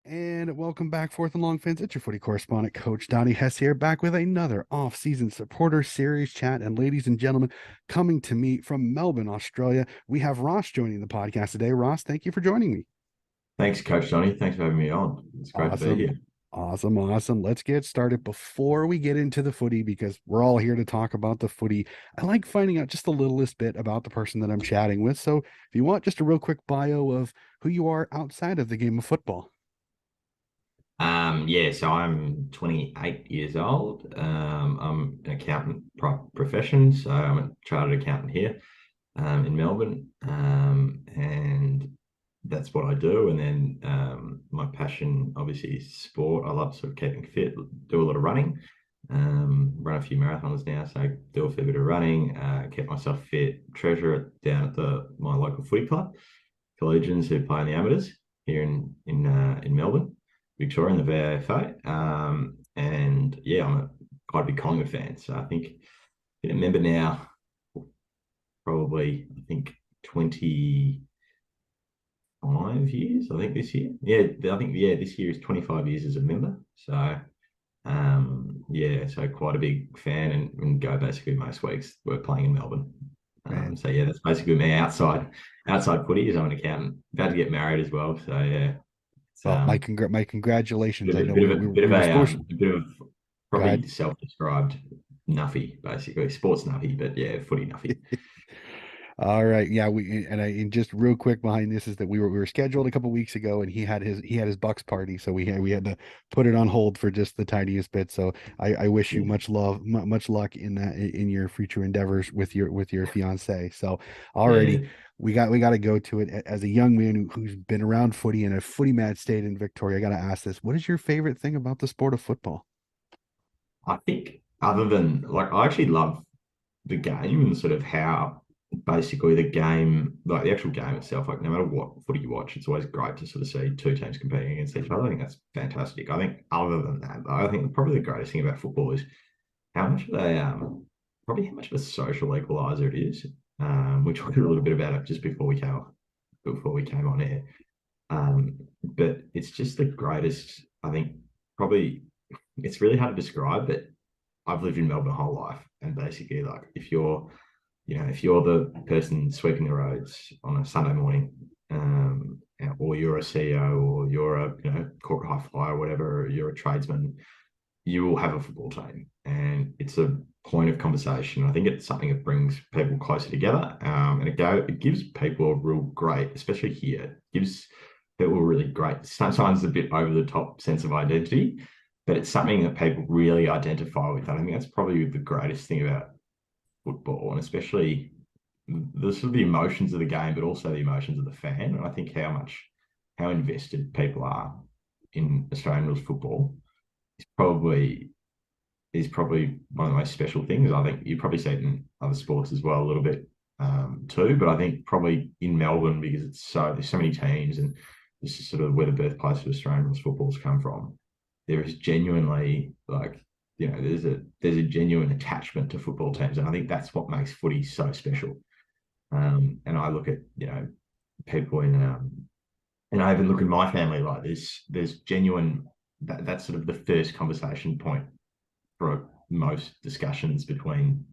And welcome back, Fourth and Long fans. It's your footy correspondent, Coach Donnie Hess here, back with another off-season supporter series chat. And ladies and gentlemen, coming to me from Melbourne, Australia, we have Ross joining the podcast today. Ross, thank you for joining me. Thanks, Coach Donnie. Thanks for having me on. It's great to be Awesome. here. Awesome. Let's get started before we get into the footy because we're all here to talk about the footy. I like finding out just the littlest bit about the person that I'm chatting with. So if you want just a real quick bio of who you are outside of the game of football. So I'm 28 years old. I'm an accountant profession, so I'm a chartered accountant here in Melbourne, and that's what I do. And then my passion, obviously, is sport. I love sort of keeping fit, do a lot of running, run a few marathons now, so I do a fair bit of running, keep myself fit. Treasure it down at my local footy club, Collegians who play in the amateurs here in Melbourne. Victoria in the VAFA. And yeah, I'm quite a big Collingwood fan. So I think been a member now, probably I think 25 years. I think this year. Yeah, this year is 25 years as a member. So so quite a big fan and go basically most weeks we're playing in Melbourne. Man, So yeah, that's basically me outside footy is I'm an accountant. About to get married as well. So yeah, it's well, my congratulations. I know bit of we were supposed a bit of go probably ahead. self-described nuffy, basically sports nuffy, but yeah, footy nuffy. All right, yeah, and just real quick behind this is that we were scheduled a couple weeks ago, and he had his Bucks party, so we had to put it on hold for just the tiniest bit. So I wish you Yeah, much love, much luck in that in your future endeavors with your fiance. So, yeah. alrighty, we got to go to it. As a young man who's been around footy in a footy mad state in Victoria, I got to ask this: what is your favorite thing about the sport of football? I think other than like I actually love the game and sort of how basically the game, like the actual game itself, like no matter what footy you watch, it's always great to sort of see two teams competing against each other. I think that's fantastic. I think other than that, I think probably the greatest thing about football is how much of probably how much of a social equalizer it is. We talked a little bit about it just before we came on air. But it's just the greatest. I think probably it's really hard to describe, but I've lived in Melbourne my whole life, and basically, like if you're the person sweeping the roads on a Sunday morning, or you're a CEO, or you're a corporate high flyer, or whatever, or you're a tradesman, you will have a football team, and it's a point of conversation. I think it's something that brings people closer together, and it gives people a real great, especially here, it gives people a really great, sometimes a bit over the top sense of identity, but it's something that people really identify with. And I think that's probably the greatest thing about football, and especially the sort of the emotions of the game, but also the emotions of the fan. And I think how invested people are in Australian rules football is probably one of the most special things. I think you probably see it in other sports as well a little bit too, but I think probably in Melbourne because there's so many teams and this is sort of where the birthplace of Australian rules football's come from. There is genuinely like there's a genuine attachment to football teams, and I think that's what makes footy so special. And I look at people and I even look at my family like this. There's genuine that's sort of the first conversation point for most discussions between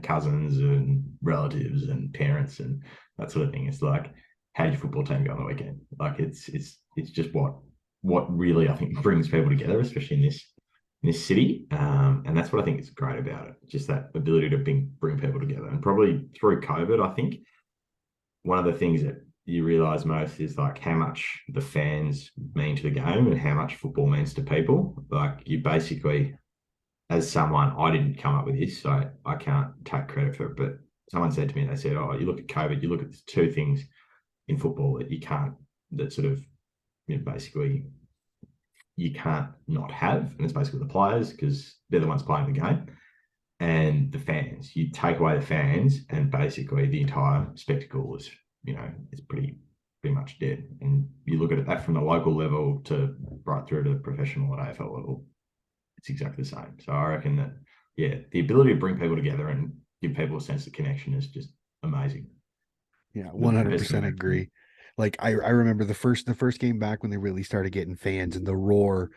cousins and relatives and parents and that sort of thing. It's like, how did your football team go on the weekend? Like it's just what really I think brings people together, especially in this city. And that's what I think is great about it. Just that ability to bring people together. And probably through COVID, I think one of the things that you realize most is like how much the fans mean to the game and how much football means to people. Like you basically, as someone, I didn't come up with this, so I can't take credit for it. But someone said to me, they said, "Oh, you look at COVID, you look at the two things in football that you can't, that sort of, basically you can't not have, and it's basically the players because they're the ones playing the game, and the fans. You take away the fans, and basically the entire spectacle is, is pretty much dead. And you look at it that from the local level to right through to the professional and AFL level, it's exactly the same. So I reckon that, yeah, the ability to bring people together and give people a sense of connection is just amazing. Yeah, The best thing 100% about it. agree. Like I remember the first game back when they really started getting fans and the roar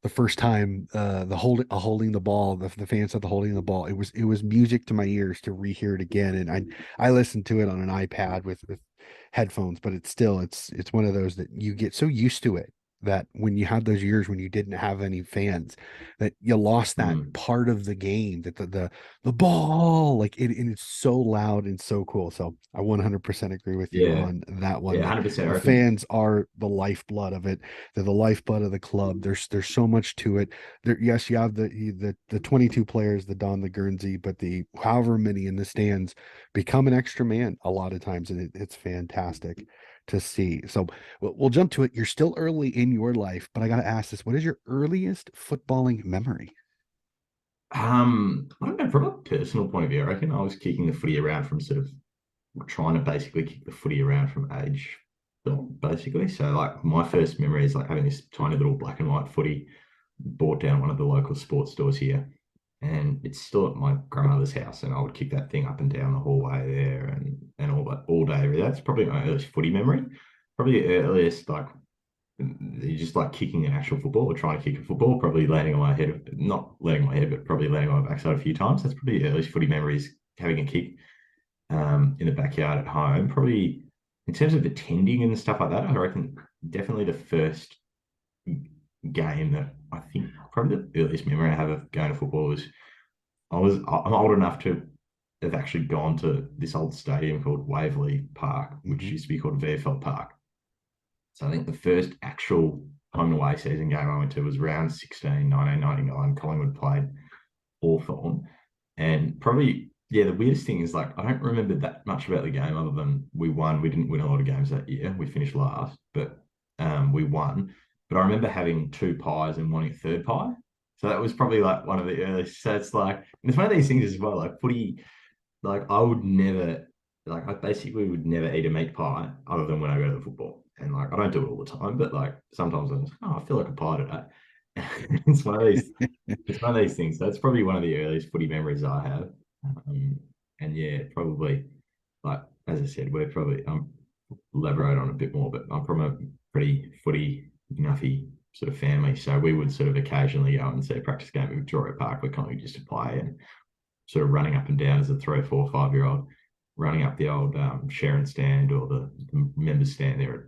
the first time holding the ball, the fans said the holding the ball, it was music to my ears to rehear it again. And I listened to it on an iPad with headphones, but it's one of those that you get so used to it that when you had those years when you didn't have any fans, that you lost that Mm. part of the game, that the ball, like it, and it's so loud and so cool. So I 100% agree with you Yeah, on that one, yeah, that 100%. I the reckon. fans are the lifeblood of it. They're the lifeblood of the club. There's so much to it. There, yes, you have the 22 players, the Don, the Guernsey, but the however many in the stands become an extra man a lot of times, and it's fantastic to see. So we'll jump to it. You're still early in your life, but I got to ask this: what is your earliest footballing memory? I don't know, from a personal point of view, I reckon I was kicking the footy around from sort of trying to basically kick the footy around from age basically. So like my first memory is like having this tiny little black and white footy bought down one of the local sports stores here. And it's still at my grandmother's house, and I would kick that thing up and down the hallway there and all that all day. That's probably my earliest footy memory. Probably the earliest like you just like kicking an actual football or trying to kick a football, probably landing on my head, not landing on my head, but probably landing on my backside a few times. That's probably the earliest footy memories, having a kick in the backyard at home. Probably in terms of attending and stuff like that, I reckon definitely the first game that I think probably the earliest memory I have of going to football was I'm old enough to have actually gone to this old stadium called Waverley Park, which Mm-hmm. used to be called VFL Park. So I think the first actual home and away season game I went to was round 16, 1999. Collingwood played Hawthorn. And probably, yeah, the weirdest thing is like, I don't remember that much about the game other than we won. We didn't win a lot of games that year. We finished last, but we won. But I remember having two pies and wanting a third pie. So that was probably like one of the earliest. So it's like, and it's one of these things as well. Like footy, like I would never, like I basically would never eat a meat pie other than when I go to the football. And like I don't do it all the time, but like sometimes I'm just, oh, I feel like a pie today. it's one of these it's one of these things. That's probably one of the earliest footy memories I have. Um, and yeah, probably like as I said, we're probably elaborate on a bit more, but I'm from a pretty footy nuffy sort of family. So we would sort of occasionally go and see a practice game at Victoria Park where Collingwood used to play, and sort of running up and down as a 3, 4, 5 year old, running up the old Sharon stand or the members stand there at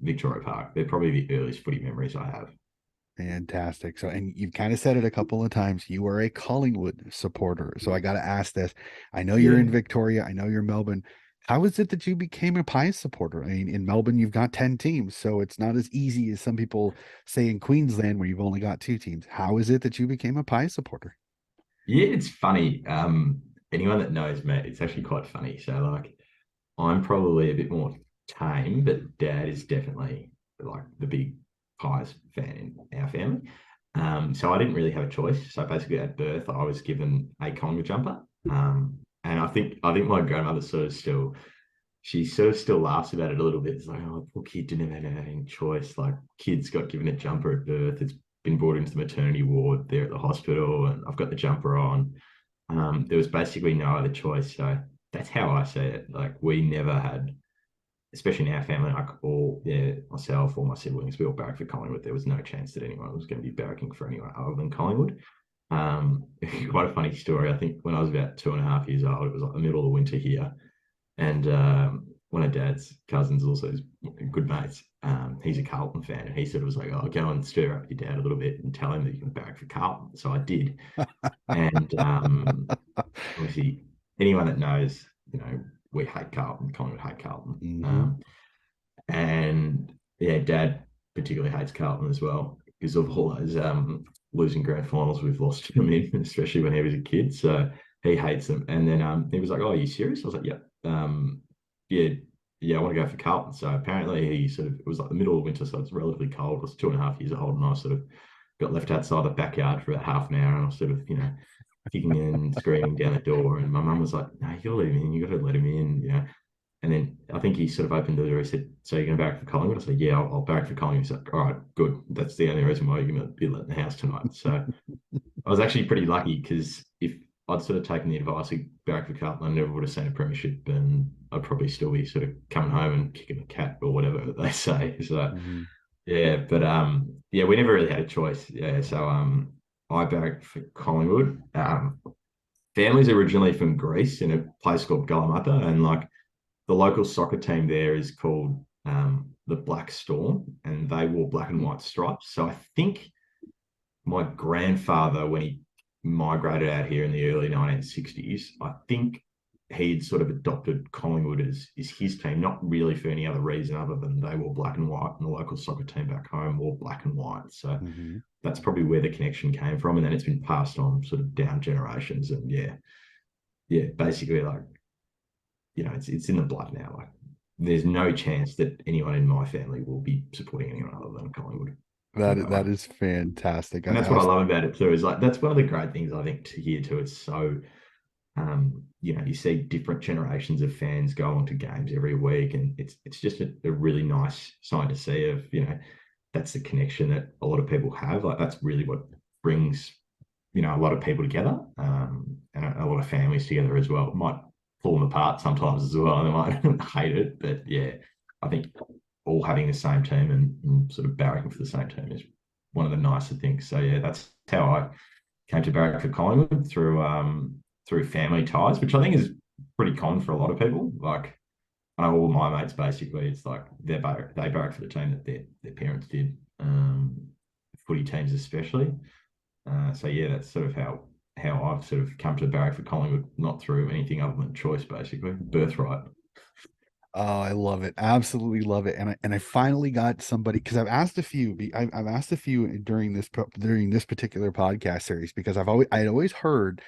Victoria Park. They're probably the earliest footy memories I have. Fantastic. So, and you've kind of said it a couple of times. You are a Collingwood supporter. So I got to ask this. I know you're in Yeah. Victoria. I know you're Melbourne. How is it that you became a Pies supporter? I mean, in Melbourne, you've got 10 teams, so it's not as easy as some people say in Queensland, where you've only got two teams. How is it that you became a Pies supporter? Yeah, it's funny. Anyone that knows me, it's actually quite funny. So like I'm probably a bit more tame, but dad is definitely like the big Pies fan in our family. So I didn't really have a choice. So basically at birth, I was given a Collingwood jumper. And I think my grandmother she sort of still laughs about it a little bit. It's like, oh, poor kid didn't have any choice. Like kids got given a jumper at birth. It's been brought into the maternity ward there at the hospital, and I've got the jumper on. There was basically no other choice. So that's how I see it. Like we never had, especially in our family, like all yeah, myself or my siblings, we all barracked for Collingwood. There was no chance that anyone was going to be barracking for anyone other than Collingwood. Quite a funny story. I think when I was about 2.5 years old, it was like the middle of the winter here, and one of Dad's cousins, also his good mates, he's a Carlton fan, and he sort of was like, "Oh, go and stir up your dad a little bit and tell him that you can barrack for Carlton." So I did, and obviously, anyone that knows, we hate Carlton. Collingwood hate Carlton, Hmm. and yeah, Dad particularly hates Carlton as well because of all those losing grand finals we've lost to him in, especially when he was a kid. So he hates them. And then he was like, "Oh, are you serious?" I was like, "Yep, yeah, yeah, I want to go for Carlton." So apparently he sort of, it was like the middle of winter, so it's relatively cold. I was 2.5 years old, and I sort of got left outside the backyard for about half an hour, and I was sort of, kicking and screaming down the door. And my mum was like, "No, you gotta let him in. You gotta let him in." And then I think he sort of opened the door. He said, "So you're going to barrack for Collingwood?" I said, "Yeah, I'll barrack for Collingwood." He's like, "All right, good. That's the only reason why you're going to be let in the house tonight." So I was actually pretty lucky because if I'd sort of taken the advice of barrack for Carlton, I never would have seen a premiership. And I'd probably still be sort of coming home and kicking the cat or whatever they say. So Mhm. yeah, but yeah, we never really had a choice. Yeah, so I barracked for Collingwood. Family's originally from Greece in a place called Galamata, and like the local soccer team there is called the Black Storm, and they wore black and white stripes. So I think my grandfather, when he migrated out here in the early 1960s, I think he'd sort of adopted Collingwood as is his team, not really for any other reason other than they wore black and white, and the local soccer team back home wore black and white. So Mhm. that's probably where the connection came from, and then it's been passed on sort of down generations. And yeah, basically like it's in the blood now. Like there's no chance that anyone in my family will be supporting anyone other than Collingwood. Put it that way. That is fantastic. And that's what I love about it too. Is like that's one of the great things I think to hear too. It's so you see different generations of fans go onto games every week, and it's just a really nice sign to see of that's the connection that a lot of people have. Like that's really what brings a lot of people together, and a lot of families together as well. It might pull them apart sometimes as well. They might hate it, but yeah, I think all having the same team and sort of barracking for the same team is one of the nicer things. So yeah, that's how I came to barrack for Collingwood through family ties, which I think is pretty common for a lot of people. Like I know all my mates basically, it's like they barrack for the team that their parents did, footy teams especially. So yeah, that's sort of how I've sort of come to barrack for Collingwood, not through anything other than choice, basically birthright. Oh, I love it. Absolutely love it. And I finally got somebody because I've asked a few during this particular podcast series because I'd always heard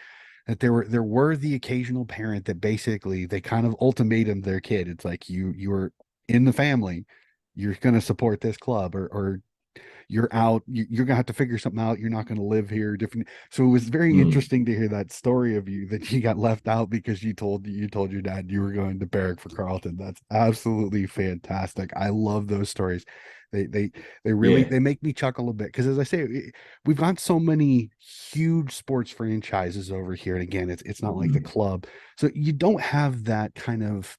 that there were the occasional parent that basically they kind of ultimatum their kid. It's like you're in the family, you're going to support this club or you're out, you're gonna have to figure something out, you're not going to live here different. So it was very Mm, interesting to hear that story of you that you got left out because you told your dad you were going to barrack for Carlton. That's absolutely fantastic. I love those stories. They really yeah. they make me chuckle a bit because as I say, we've got so many huge sports franchises over here, and again it's not like the Mm, club, so you don't have that kind of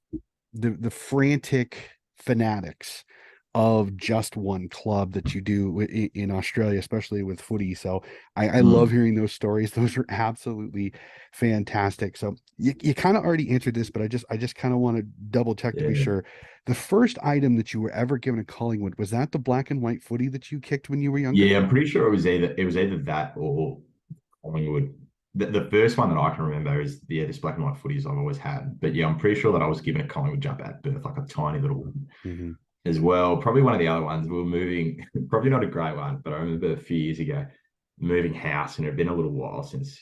the frantic fanatics of just one club that you do in Australia, especially with footy. So I love mm, hearing those stories. Those are absolutely fantastic. So you kind of already answered this, but I just kind of want to double check to be yeah. sure. The first item that you were ever given a Collingwood, was that the black and white footy that you kicked when you were younger? Yeah, I'm pretty sure it was either that or Collingwood. The first one that I can remember is this black and white footies I've always had. But yeah, I'm pretty sure that I was given a Collingwood jump at birth, like a tiny little one Hmm. as well. Probably one of the other ones we were moving, probably not a great one, but I remember a few years ago moving house, and it had been a little while since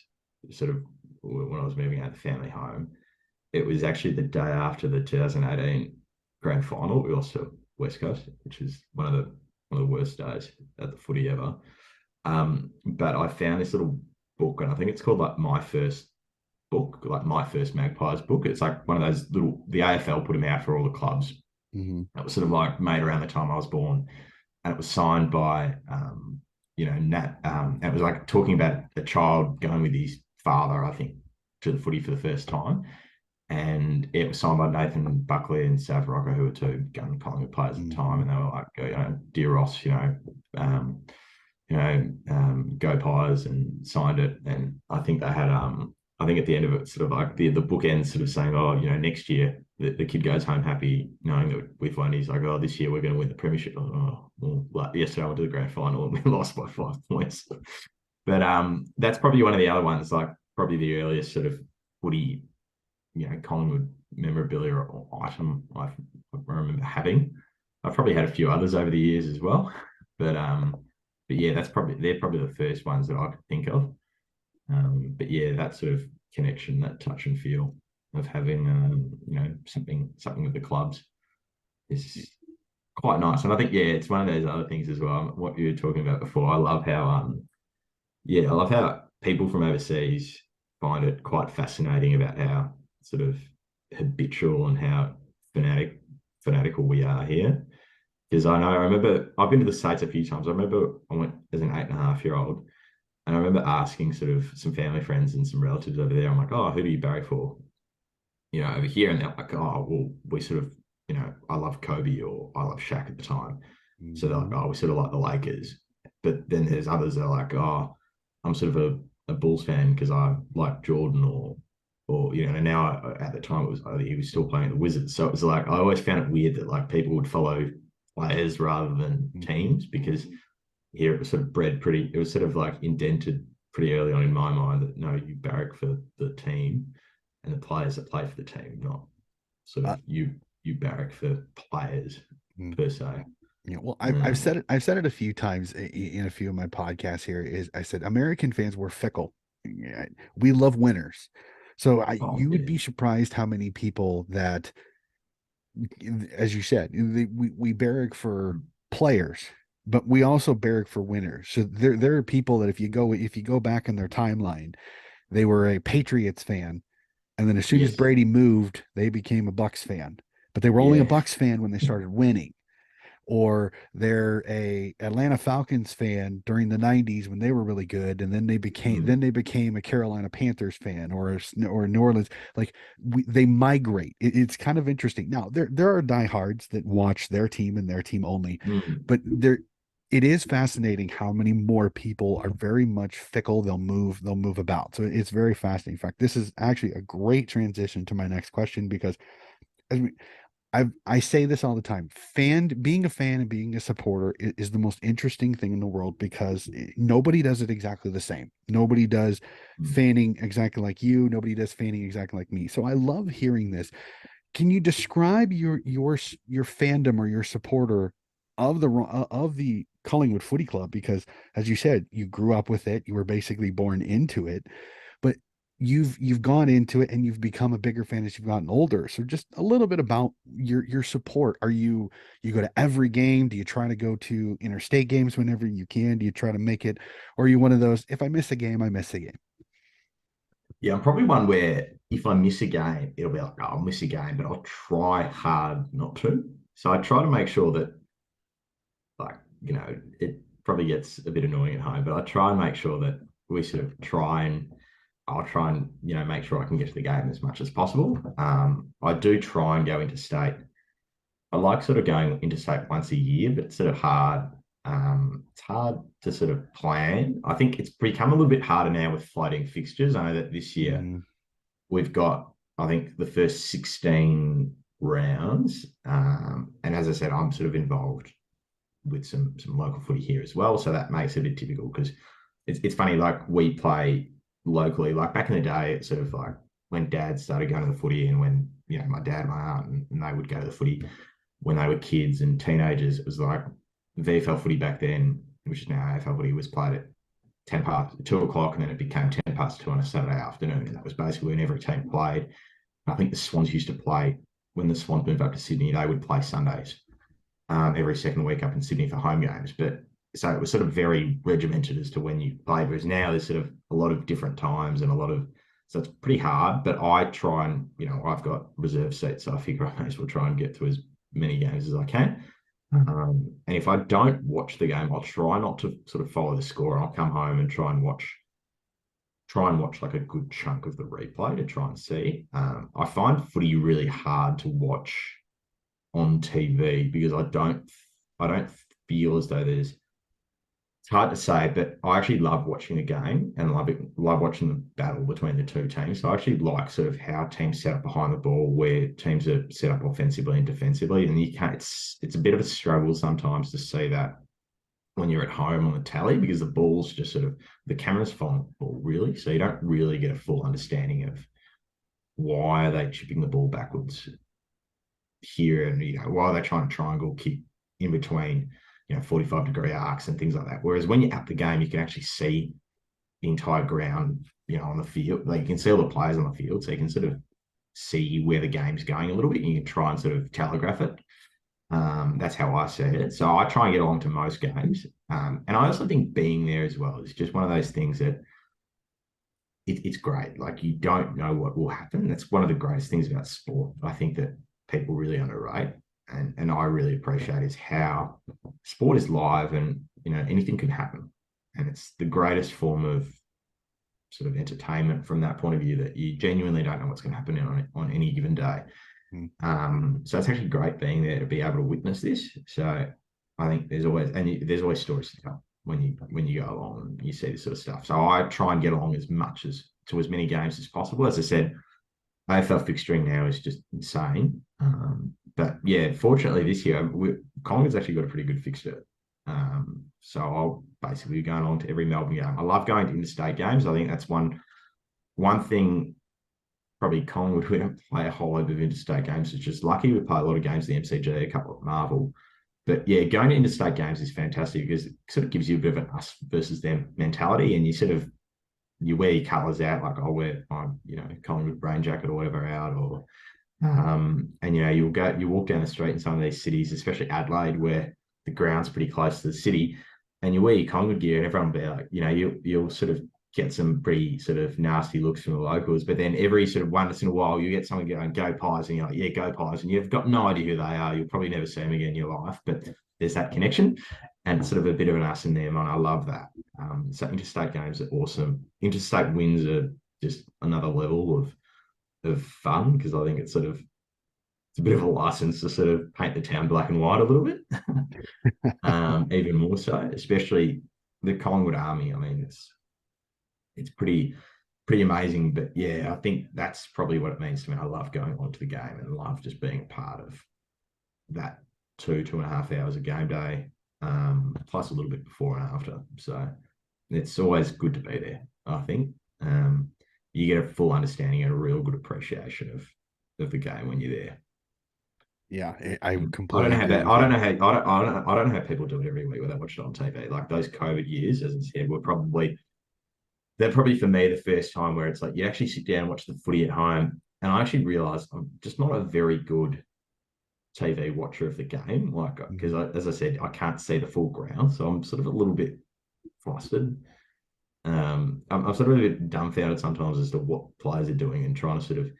sort of when I was moving out of the family home. It was actually the day after the 2018 grand final. We lost to West Coast, which is one of the worst days at the footy ever. But I found this little book, and I think it's called like My First Book, like My First Magpies book. It's like one of those little. The AFL put them out for all the clubs. Hmm. It was sort of like made around the time I was born, and it was signed by Nat. And it was like talking about a child going with his father, I think, to the footy for the first time, and it was signed by Nathan Buckley and Sav Rocco, who were two gun Collingwood players at the time, Hmm. and they were like, dear Ross, um, go Pies, and signed it. And I think they had, I think at the end of it, sort of like the bookend sort of saying, oh, next year the kid goes home happy knowing that we've won. He's like, oh, this year we're going to win the premiership. Oh, well, like yesterday I went to the grand final and we lost by 5 points. But that's probably one of the other ones, like probably the earliest sort of footy, Collingwood memorabilia or item I remember having. I've probably had a few others over the years as well, but yeah, they're probably the first ones that I could think of. But yeah, that sort of connection, that touch and feel of having something with the clubs is quite nice. And I think it's one of those other things as well. What you were talking about before, I love how people from overseas find it quite fascinating about how sort of habitual and how fanatical we are here. Because I remember I've been to the States a few times. I remember I went as an 8.5-year-old, and I remember asking sort of some family friends and some relatives over there. I'm like, oh, who do you barrack for? over here, and they're like, oh, well, we sort of, I love Kobe or I love Shaq at the time. So they're like, Mhm. oh, we sort of like the Lakers. But then there's others that are like, oh, I'm sort of a Bulls fan because I like Jordan or and now at the time he was still playing the Wizards. So it was like I always found it weird that like people would follow players rather than Mhm. teams because here it was sort of it was sort of like indented pretty early on in my mind that no, you barrack for the team and the players that play for the team, not sort Uh, of you barrack for players mm. per se. Yeah, well, I've Um, said it. I've said it a few times in a few of my podcasts. Here is I said American fans were fickle. Yeah, we love winners, so oh you would yeah, be surprised how many people that, as you said, we barrack for players, but we also barrack for winners. So there are people that if you go back in their timeline, they were a Patriots fan, and then as soon as yes, Brady moved, they became a Bucks fan. But they were only a yeah, Bucks fan when they started winning, or they're a Atlanta Falcons fan during the 90s when they were really good, and then they became a Carolina Panthers fan, or New Orleans. Like they migrate. It's kind of interesting. Now there are diehards that watch their team and their team only, mm, but it is fascinating how many more people are very much fickle. They'll move about. So it's very fascinating. In fact, this is actually a great transition to my next question, because as I say this all the time. Being a fan and being a supporter is the most interesting thing in the world, because nobody does it exactly the same. Nobody does mm. fanning exactly like you. Nobody does fanning exactly like me. So I love hearing this. Can you describe your fandom or your supporter of the Collingwood Footy Club? Because as you said, you grew up with it. You were basically born into it, but you've gone into it and you've become a bigger fan as you've gotten older. So just a little bit about your support. You go to every game? Do you try to go to interstate games whenever you can? Do you try to make it, or are you one of those, if I miss a game, I miss a game? Yeah, I'm probably one where if I miss a game, it'll be like, oh, I'll miss a game, but I'll try hard not to. So I try to make sure that, like, it probably gets a bit annoying at home, but I try and make sure that we sort of I'll try and, make sure I can get to the game as much as possible. I do try and go interstate. I like sort of going interstate once a year, but it's sort of hard. It's hard to sort of plan. I think it's become a little bit harder now with floating fixtures. I know that this year Mm, we've got, I think, the first 16 rounds. And as I said, I'm sort of involved with some local footy here as well. So that makes it a bit typical because it's funny, like we play locally, like back in the day, it's sort of like when dad started going to the footy and when, my dad and my aunt and they would go to the footy when they were kids and teenagers, it was like VFL footy back then, which is now AFL footy, was played at 10 past 2 o'clock, and then it became 10 past 2 on a Saturday afternoon. And that was basically when every team played. I think the Swans used to play, when the Swans moved up to Sydney, they would play Sundays every second week up in Sydney for home games. But so it was sort of very regimented as to when you played. Whereas now there's sort of a lot of different times and so it's pretty hard. But I try and, I've got reserve seats, so I figure I may as well try and get to as many games as I can. And if I don't watch the game, I'll try not to sort of follow the score. I'll come home and try and watch like a good chunk of the replay to try and see. I find footy really hard to watch on TV because I don't feel as though it's hard to say, but I actually love watching a game and love watching the battle between the two teams. So I actually like sort of how teams set up behind the ball, where teams are set up offensively and defensively, and you can't. It's a bit of a struggle sometimes to see that when you're at home on the tally because the ball's just sort of the camera's following the ball really, so you don't really get a full understanding of why are they chipping the ball backwards here, and why are they trying to triangle kick in between 45-degree arcs and things like that. Whereas when you're at the game, you can actually see the entire ground, on the field. Like you can see all the players on the field, so you can sort of see where the game's going a little bit. And you can try and sort of telegraph it. That's how I see it. So I try and get along to most games. And I also think being there as well is just one of those things that it's great. Like you don't know what will happen. That's one of the greatest things about sport. I think that people really underrate and I really appreciate is how sport is live and anything can happen. And it's the greatest form of sort of entertainment from that point of view that you genuinely don't know what's going to happen on any given day. Mm. So it's actually great being there to be able to witness this. So I think there's always stories to tell when you go along and you see this sort of stuff. So I try and get along as much as to as many games as possible. As I said, AFL fixturing now is just insane. But yeah, fortunately this year, Collingwood's actually got a pretty good fixture. So I'll basically be going on to every Melbourne game. I love going to interstate games. I think that's one thing. Probably Collingwood, we don't play a whole lot of interstate games. It's just lucky. We play a lot of games at the MCG, a couple at Marvel. But yeah, going to interstate games is fantastic because it sort of gives you a bit of an us versus them mentality, and you wear your colours out. Like I'll wear my Collingwood brain jacket or whatever out, or and you walk down the street in some of these cities, especially Adelaide, where the ground's pretty close to the city, and you wear your Collingwood gear, and everyone will be like, you'll sort of get some pretty sort of nasty looks from the locals. But then every sort of once in a while, you get someone going, "Go Pies," and you're like, "Yeah, go Pies," and you've got no idea who they are. You'll probably never see them again in your life, but there's that connection, and it's sort of a bit of an us and them, and I love that. So interstate games are awesome. Interstate wins are just another level of fun because I think it's a bit of a license to sort of paint the town black and white a little bit, even more so, especially the Collingwood Army. I mean, it's pretty amazing. But yeah, I think that's probably what it means to me. I love going on to the game and love just being a part of that 2.5 hours of game day, plus a little bit before and after. So it's always good to be there. I think you get a full understanding and a real good appreciation of the game when you're there. Yeah, I I don't completely know how agree that. with you. I don't know how people do it every week without watching it on TV. Like those COVID years, as I said, they're probably for me the first time where it's like you actually sit down and watch the footy at home, and I actually realised I'm just not a very good TV watcher of the game. Like because as I said, I can't see the full ground, so I'm sort of a little bit flustered. I'm sort of a bit dumbfounded sometimes as to what players are doing and trying to sort of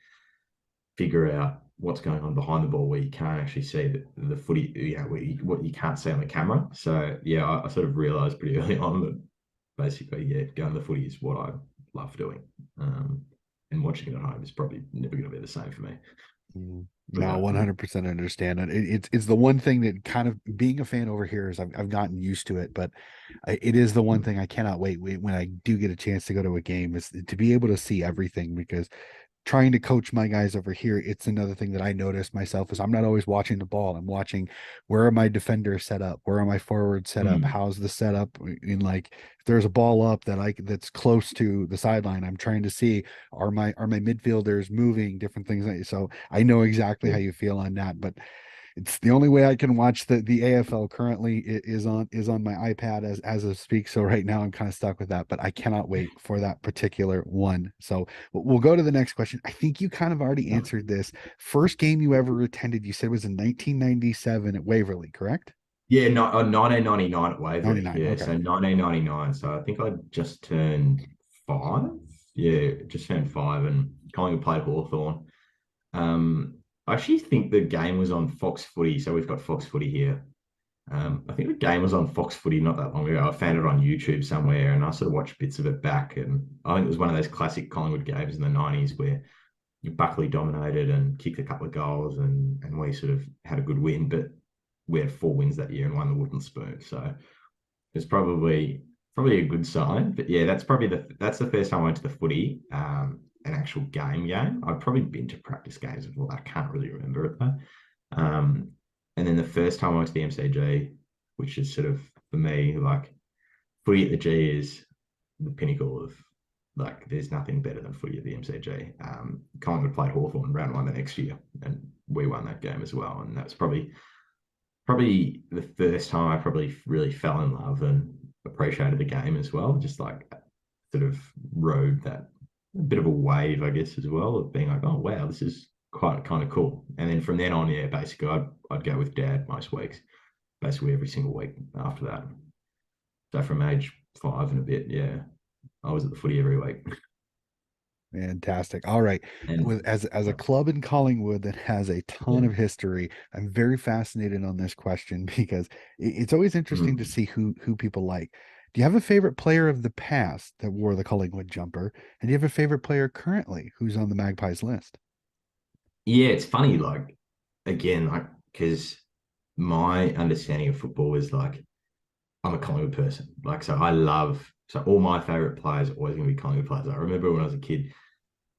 figure out what's going on behind the ball where you can't actually see the footy, what you can't see on the camera. So yeah, I sort of realised pretty early on that basically, yeah, going to the footy is what I love doing. And watching it at home is probably never going to be the same for me. No, Without 100% understand it. It's the one thing that kind of being a fan over here is I've gotten used to it, but it is the one thing I cannot wait when I do get a chance to go to a game is to be able to see everything because trying to coach my guys over here, it's another thing that I notice myself is I'm not always watching the ball. I'm watching where are my defenders set up, where are my forwards set up, how's the setup in like if there's a ball up that's close to the sideline, I'm trying to see are my midfielders moving, different things. So I know exactly how you feel on that, but it's the only way I can watch the AFL currently is on my iPad as of speak. So right now I'm kind of stuck with that, but I cannot wait for that particular one. So we'll go to the next question. I think you kind of already answered this. First game you ever attended, you said was in 1997 at Waverley, correct? Yeah, 1999 at Waverley. 99. Yeah, Okay. so 1999. So I think I just turned 5. Yeah, just turned 5, and Collingwood played Hawthorn. I actually think the game was on Fox Footy. So we've got Fox Footy here. I think the game was on Fox Footy not that long ago. I found it on YouTube somewhere, and I sort of watched bits of it back. And I think it was one of those classic Collingwood games in the 90s where Buckley dominated and kicked a couple of goals, and we sort of had a good win. But we had 4 wins that year and won the Wooden Spoon. So it's probably a good sign. But yeah, that's the first time I went to the footy, an actual game. I've probably been to practice games before. I can't really remember it though. And then the first time I went to the MCG, which is sort of for me like footy at the G is the pinnacle of like there's nothing better than footy at the MCG. Collingwood played Hawthorn round 1 the next year, and we won that game as well. And that's probably the first time I probably really fell in love and appreciated the game as well. Just like sort of rode that a bit of a wave, I guess, as well of being like, oh wow, this is quite kind of cool. And then from then on, yeah, basically I'd go with Dad most weeks, basically every single week after that. So from age 5 and a bit, yeah, I was at the footy every week. Fantastic. All right. And As a club in Collingwood that has a ton yeah, of history, I'm very fascinated on this question because it's always interesting to mm, see who people like. Do you have a favorite player of the past that wore the Collingwood jumper? And do you have a favorite player currently who's on the Magpies list? Yeah, it's funny, like again, like because my understanding of football is like I'm a Collingwood person. Like so so all my favorite players are always gonna be Collingwood players. I remember when I was a kid,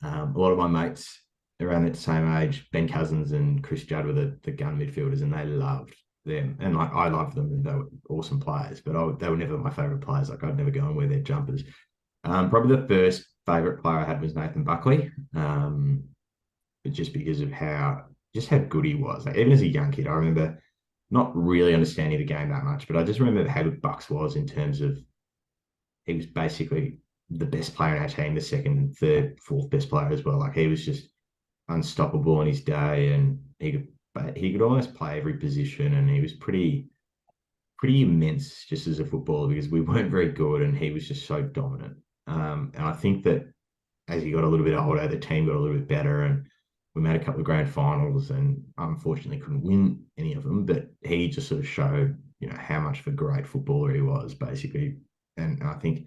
a lot of my mates around that same age, Ben Cousins and Chris Judd were the gun midfielders, and they loved them. And like I loved them, and they were awesome players. But they were never my favorite players. Like I'd never go and wear their jumpers. Probably the first favorite player I had was Nathan Buckley, just because of how good he was. Like, even as a young kid, I remember not really understanding the game that much, but I just remember how good Bucks was in terms of he was basically the best player in our team, the second, third, fourth best player as well. Like he was just unstoppable in his day, and he could almost play every position, and he was pretty immense just as a footballer because we weren't very good, and he was just so dominant. And I think that as he got a little bit older, the team got a little bit better, and we made a couple of grand finals, and unfortunately couldn't win any of them. But he just sort of showed, how much of a great footballer he was, basically. And I think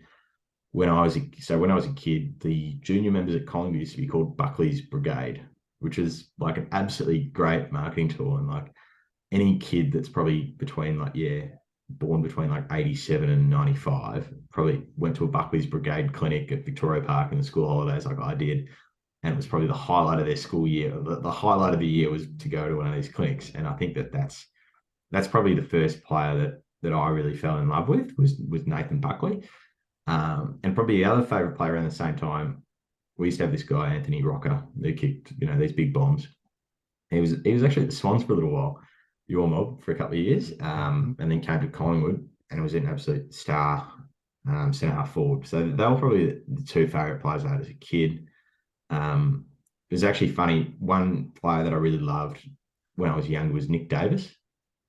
when I was a kid, the junior members at Collingwood used to be called Buckley's Brigade, which is like an absolutely great marketing tool. And like any kid that's probably born between like 87 and 95, probably went to a Buckley's Brigade clinic at Victoria Park in the school holidays like I did. And it was probably the highlight of their school year. The highlight of the year was to go to one of these clinics. And I think that's probably the first player that I really fell in love with was Nathan Buckley. And probably the other favorite player around the same time, we used to have this guy, Anthony Rocker, who kicked, these big bombs. He was actually at the Swans for a little while, your mob for a couple of years, Mhm. and then came to Collingwood and was an absolute star, centre half forward. So they were probably the two favourite players I had as a kid. It was actually funny. One player that I really loved when I was younger was Nick Davis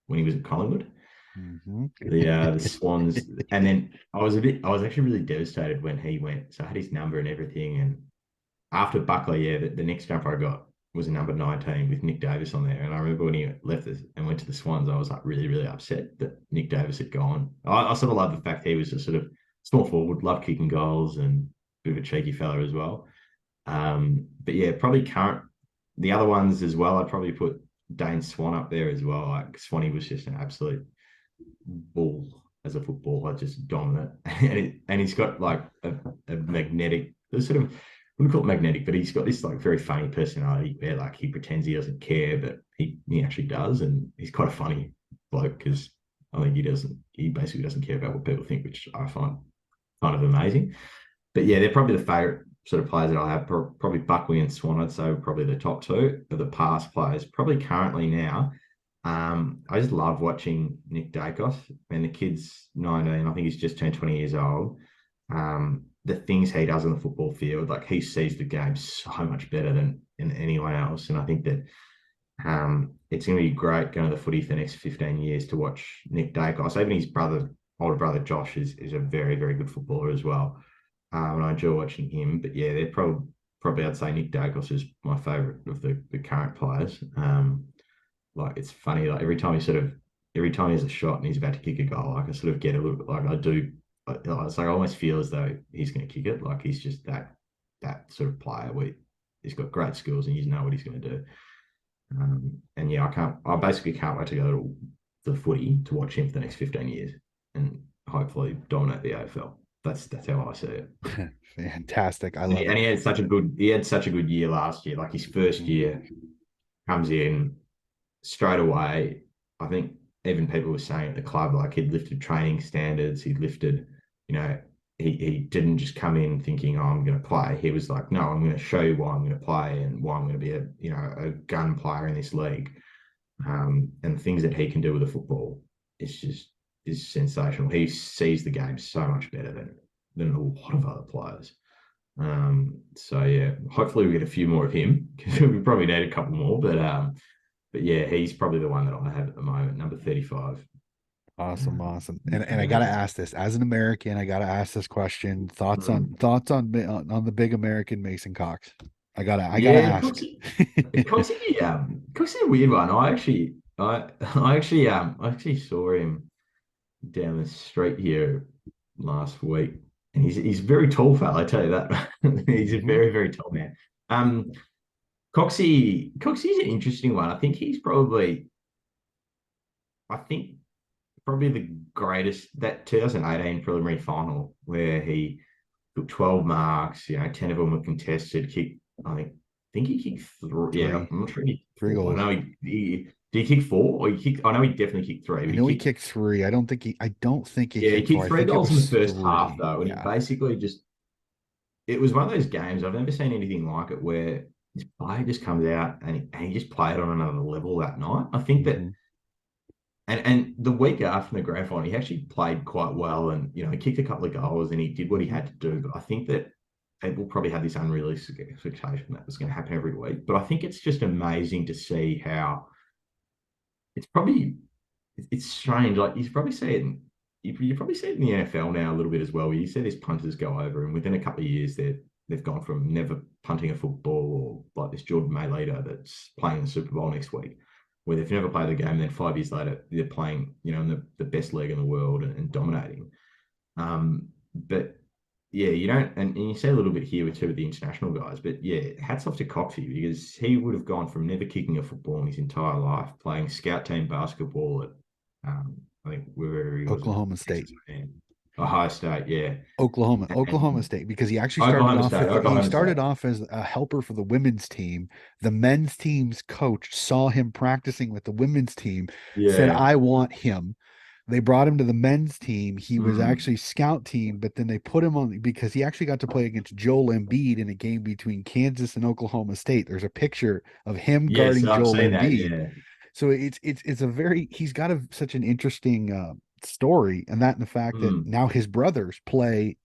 when he was at Collingwood. Mhm. The Swans, and then I was actually really devastated when he went. So I had his number and everything, and after Buckley, yeah, the next jumper I got was a number 19 with Nick Davis on there. And I remember when he left us and went to the Swans, I was like really, really upset that Nick Davis had gone. I sort of love the fact he was a sort of small forward, loved kicking goals, and a bit of a cheeky fella as well. But yeah, probably the other ones as well. I'd probably put Dane Swan up there as well. Like Swanee was just an absolute bull as a footballer, just dominant. And he's got like a magnetic, sort of, I wouldn't call it magnetic, but he's got this like very funny personality where like he pretends he doesn't care, but he actually does. And he's quite a funny bloke because I think he basically doesn't care about what people think, which I find kind of amazing. But yeah, they're probably the favourite sort of players that I have. Probably Buckley and Swan, I'd say, probably the top two of the past players. Probably currently now, I just love watching Nick Dacos. And the kid's 19. I think he's just turned 20 years old. The things he does on the football field, like he sees the game so much better than anyone else. And I think that it's going to be great going to the footy for the next 15 years to watch Nick Dacos. Even his older brother Josh is a very, very good footballer as well. And I enjoy watching him. But yeah, they're probably I'd say Nick Dacos is my favourite of the current players. Like it's funny, like every time he's a shot and he's about to kick a goal, like I sort of get a little bit like I do. It's like I almost feel as though he's going to kick it. Like he's just that sort of player where he's got great skills and you know what he's going to do. And yeah, I basically can't wait to go to the footy to watch him for the next 15 years and hopefully dominate the AFL. That's how I see it. Fantastic. I And love it. he had such a good year last year. Like his first year comes in straight away. I think even people were saying at the club, like he'd lifted training standards, he'd lifted, you know, he didn't just come in thinking, oh, I'm going to play. He was like, no, I'm going to show you why I'm going to play and why I'm going to be a gun player in this league. And the things that he can do with the football is sensational. He sees the game so much better than a lot of other players. So yeah, hopefully we get a few more of him because we probably need a couple more. But yeah, he's probably the one that I have at the moment, number 35. Awesome, awesome. And I gotta Yeah. ask this as an American, I gotta ask this question. Mm. On the big American Mason Cox. I gotta Yeah, ask. Coxie a weird one. I actually saw him down the street here last week, and he's a very tall fella. I tell you that. He's a Hmm. very very tall man. Um, Coxie's an interesting one. I think probably the greatest, that 2018 preliminary final where he took 12 marks. 10 of them were contested. I think he kicked three. Yeah, Three, I'm not sure he kicked three four. I goals. know he did he kick four or he kicked. I know he definitely kicked three, I but he know he kicked. kicked three. I don't think he Yeah, he kicked four. kicked I three think it goals in the was first half three. though, and he Yeah. basically just. It was one of those games I've never seen anything like it where this player just comes out and he just played on another level that night. I think that Hmm. and the week after the grand final, he actually played quite well, and he kicked a couple of goals and he did what he Hmm. had to do. But I think that people probably had this unrealistic expectation that was going to happen every week. But I think it's just amazing to see how it's probably it's strange. Like you probably see it. You probably see it in the NFL now a little bit as well. Where you see these punters go over, and within a couple of years, they've gone from never punting a football or like this Jordan May leader that's playing the Super Bowl next week, where they've never played the game. Then 5 years later, they're playing, in the best league in the world and dominating. But yeah, you don't, and you see a little bit here with two of the international guys, but yeah, hats off to Coxie because he would have gone from never kicking a football in his entire life, playing scout team basketball at, I think wherever he was in Oklahoma State. Texas, Ohio State, yeah, Oklahoma and State, because he actually started Oklahoma off State, as he Oklahoma started State, off as a helper for the women's team. The men's team's coach saw him practicing with the women's team, said, yeah, "I want him." They brought him to the men's team. He was mm, actually scout team, but then they put him on because he actually got to play against Joel Embiid in a game between Kansas and Oklahoma State. There's a picture of him yes, guarding I've Joel seen that, Embiid. yeah, So it's a very he's got such an interesting story, and that in the fact that mm, now his brothers play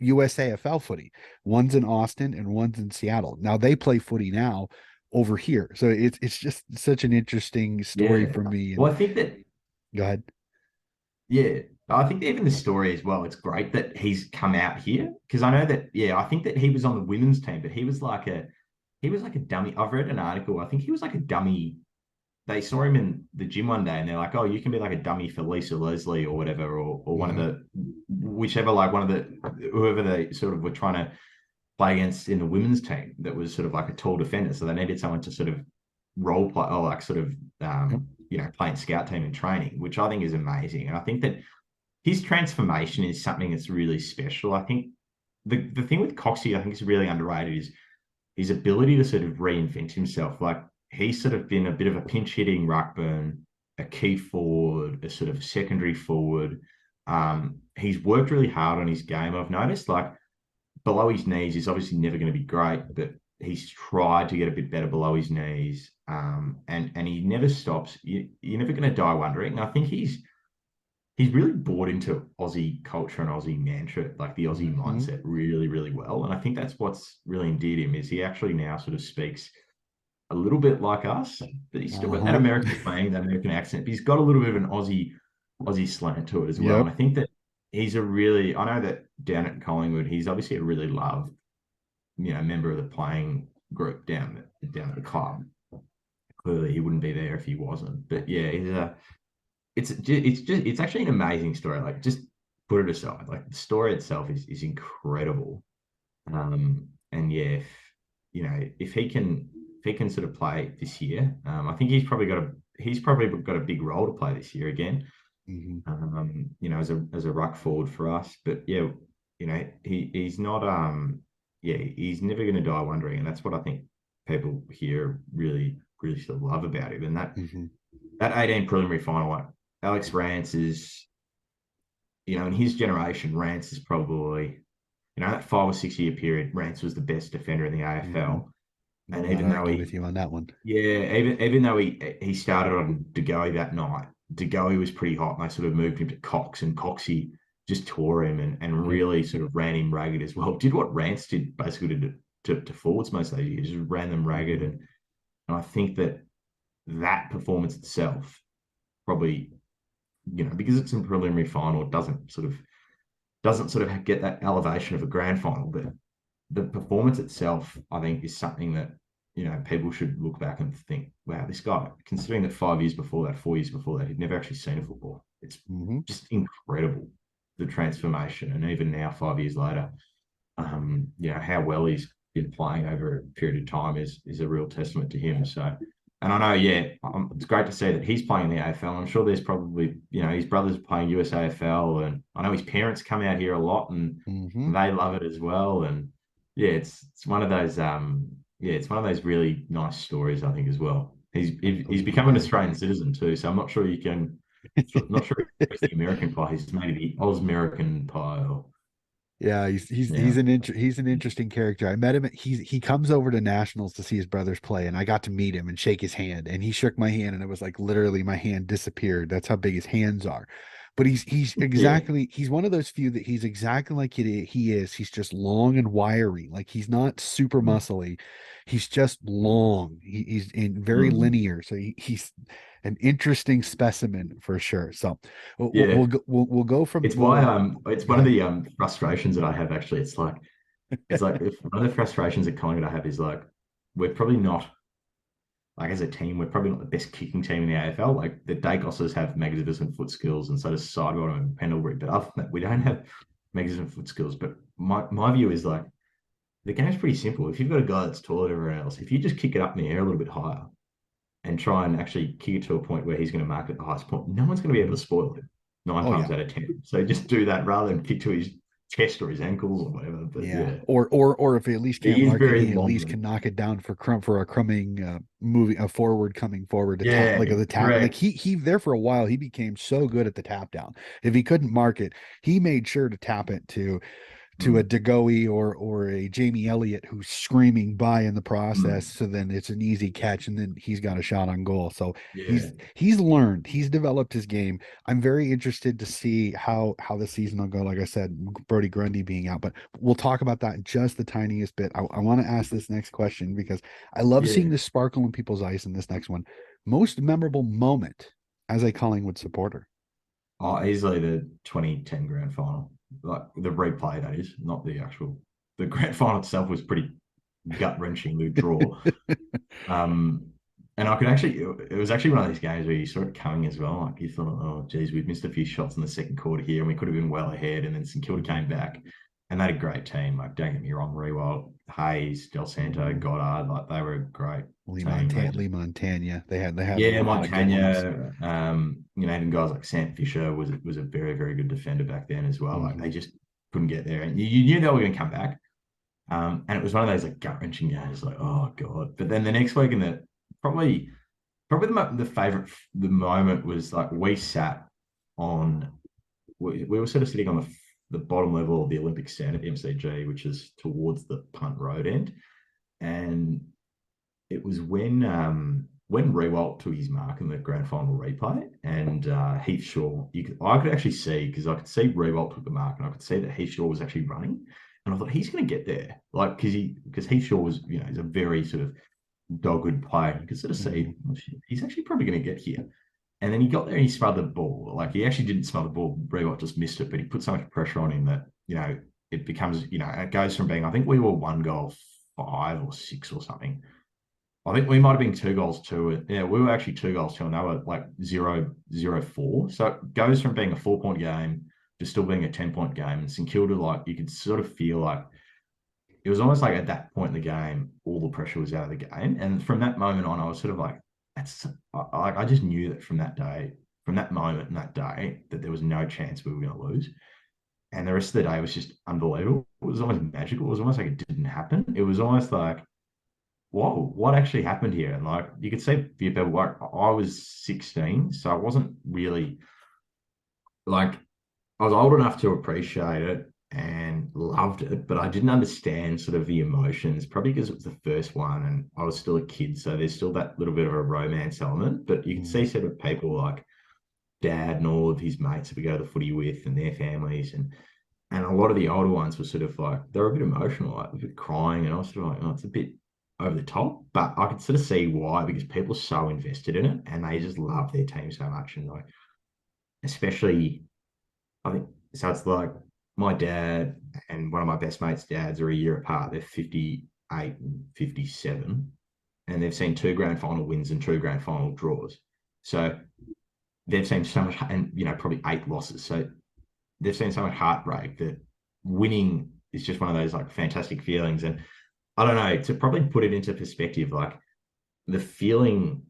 USAFL footy. One's in Austin and one's in Seattle. Now they play footy now over here. So it's just such an interesting story yeah. for me. And Well, I think that go ahead. Yeah, I think even the story as well, it's great that he's come out here because I know that, yeah, I think that he was on the women's team, but he was like a dummy. I've read an article. I think he was like a dummy. They saw him in the gym one day and they're like, oh, you can be like a dummy for Lisa Leslie or whatever, or one of Hmm. whichever, like one of the, whoever they sort of were trying to play against in the women's team that was sort of like a tall defender. So they needed someone to sort of role play or like sort of, Yep. playing scout team in training, which I think is amazing. And I think that his transformation is something that's really special. I think the thing with Coxie, I think is really underrated is his ability to sort of reinvent himself. Like he's sort of been a bit of a pinch hitting ruckburn, a key forward, a sort of secondary forward. He's worked really hard on his game. I've noticed like below his knees, he's obviously never going to be great, but he's tried to get a bit better below his knees. And he never stops. You're never going to die wondering. And I think he's really bought into Aussie culture and Aussie mantra, like the Aussie Hmm. mindset, really, really well. And I think that's what's really endeared him is he actually now sort of speaks a little bit like us, but he's still got that Uh-huh. American twang, that American accent. But he's got a little bit of an Aussie slant to it as well. Yep. And I think that I know that down at Collingwood, he's obviously a really loved, member of the playing group down at the club. Clearly, he wouldn't be there if he wasn't. But yeah, it's actually an amazing story. Like just put it aside. Like the story itself is incredible. And yeah, if he can sort of play this year, I think he's probably got a big role to play this year again. Hmm. As a ruck forward for us. But yeah, he's not yeah, he's never going to die wondering, and that's what I think people here really really sort of love about him. And that Hmm. that 18 preliminary final one, Alex Rance is, in his generation, Rance is probably, that 5 or 6 year period, Rance was the best defender in the Hmm. AFL. Will And not even though argue with he, you on that one. yeah, even though he started on De Goey that night, De Goey was pretty hot, and they sort of moved him to Cox, and Coxie just tore him and Yep. really sort of ran him ragged as well. Did what Rance did basically to forwards most of those years, just ran them ragged, Hmm. and I think that performance itself probably, because it's in preliminary final, it doesn't sort of get that elevation of a grand final, but the performance itself, I think, is something that people should look back and think, wow, this guy, considering that 5 years before that, 4 years before that, he'd never actually seen a football. It's Hmm. just incredible. the transformation, and even now 5 years later, how well he's been playing over a period of time is a real testament to him. So, and I know, it's great to see that he's playing in the AFL. I'm sure there's probably, his brother's playing USAFL, and I know his parents come out here a lot and Mm-hmm. they love it as well. And it's one of those, it's one of those really nice stories, I think, as well. He's become an Absolutely. Australian citizen too, so I'm not sure you can, not sure if it's the American pie. He's maybe the Oz American pie, or Yeah, yeah. he's an interesting character. I met him. He comes over to nationals to see his brothers play, and I got to meet him and shake his hand. And he shook my hand, and it was like literally my hand disappeared. That's how big his hands are. But Yeah. he's one of those few that he's exactly like he is. He's just long and wiry. Like he's not super Mm. muscly. He's just long. He's in very Mm. linear. So he's an interesting specimen for sure. So Yeah. we'll go from It's why it's go one of ahead. the frustrations that I have actually. It's like if one of the frustrations at Collingwood I have is like we're probably not, like, as a team, we're probably not the best kicking team in the AFL. Like the Dacosses have magnificent foot skills, and so does Sidebottom and Pendlebury. But other than that, we don't have magnificent foot skills. But my view is like the game's pretty simple. If you've got a guy that's taller than everyone else, if you just kick it up in the air a little bit higher and try and actually kick it to a point where he's going to mark at the highest point, no one's going to be able to spoil it nine Oh times yeah. out of 10. So just do that rather than kick to his chest or his ankles or whatever. But Yeah, yeah, or if he at least can't he is mark it, very he at least can long. knock it down for a crumbing moving a forward coming forward to tap Yeah, like the tap. Like correct. he there for a while he became so good at the tap down. If he couldn't mark it, he made sure to tap it to a Mm, DeGoey or a Jamie Elliott who's screaming by in the process. mm, So then it's an easy catch, and then he's got a shot on goal. So yeah. he's learned, he's developed his game. I'm very interested to see how the season will go. Like I said, Brody Grundy being out, but we'll talk about that in just the tiniest bit. I want to ask this next question because I love seeing Yeah. the sparkle in people's eyes in this next one. Most memorable moment as a Collingwood supporter. Oh, easily the 2010 grand final. Like the replay, that is, not the actual. The grand final itself was pretty gut wrenching to draw. Um, and I could actually, it was actually one of these games where you saw it coming as well. Like you thought, oh, geez, we've missed a few shots in the second quarter here, and we could have been well ahead. And then St Kilda came back, and they had a great team. Like, don't get me wrong, Rewalt, Hayes, Del Santo, Goddard, like they were a great team. They just, Lee Montagna. They had a yeah, lot of good ones. Montagna, even guys like Sam Fisher was a very, very good defender back then as well. Like Mhm. they just couldn't get there, and you knew they were going to come back. And it was one of those like gut wrenching games, like, oh god. But then the next week, probably probably the favorite, the moment was like we sat on, we were sort of sitting on the bottom level of the Olympic stand at the MCG, which is towards the punt road end, and it was when Rewalt took his mark in the grand final replay, and Heath Shaw, I could actually see, because I could see Rewalt took the mark, and I could see that Heath Shaw was actually running, and I thought he's going to get there, like because Heath Shaw was, he's a very sort of dogged player. You could sort of see, Mhm. oh, he's actually probably going to get here. And then he got there and he smothered the ball. Like he actually didn't smother the ball. Rewalt just missed it, but he put so much pressure on him that, it becomes, it goes from being, I think we were 1 goal 5 or 6 or something. I think we might have been 2 goals 2. Yeah, we were actually 2 goals 2, and they were like 0-0-4. So it goes from being a 4 point game to still being a 10 point game. And St Kilda, like you could sort of feel like it was almost like at that point in the game, all the pressure was out of the game. And from that moment on, I was sort of like, I just knew that from that day, from that moment and that day, that there was no chance we were going to lose. And the rest of the day was just unbelievable. It was almost magical. It was almost like it didn't happen. It was almost like, whoa, what actually happened here? And like you could see a few people, like I was 16, so I wasn't really like, I was old enough to appreciate it and loved it, but I didn't understand sort of the emotions, probably because it was the first one and I was still a kid. So there's still that little bit of a romance element. But you can see Mhm. sort of people like dad and all of his mates that we go to the footy with and their families. And a lot of the older ones were sort of like, they were a bit emotional, like a bit crying. And I was sort of like, oh, it's a bit over the top. But I could sort of see why, because people are so invested in it and they just love their team so much. And like, especially I think so. It's like my dad and one of my best mates' dads are a year apart. They're 58 and 57, and they've seen 2 grand final wins and 2 grand final draws. So they've seen so much, and probably 8 losses. So they've seen so much heartbreak that winning is just one of those like fantastic feelings. And I don't know, to probably put it into perspective, like the feeling,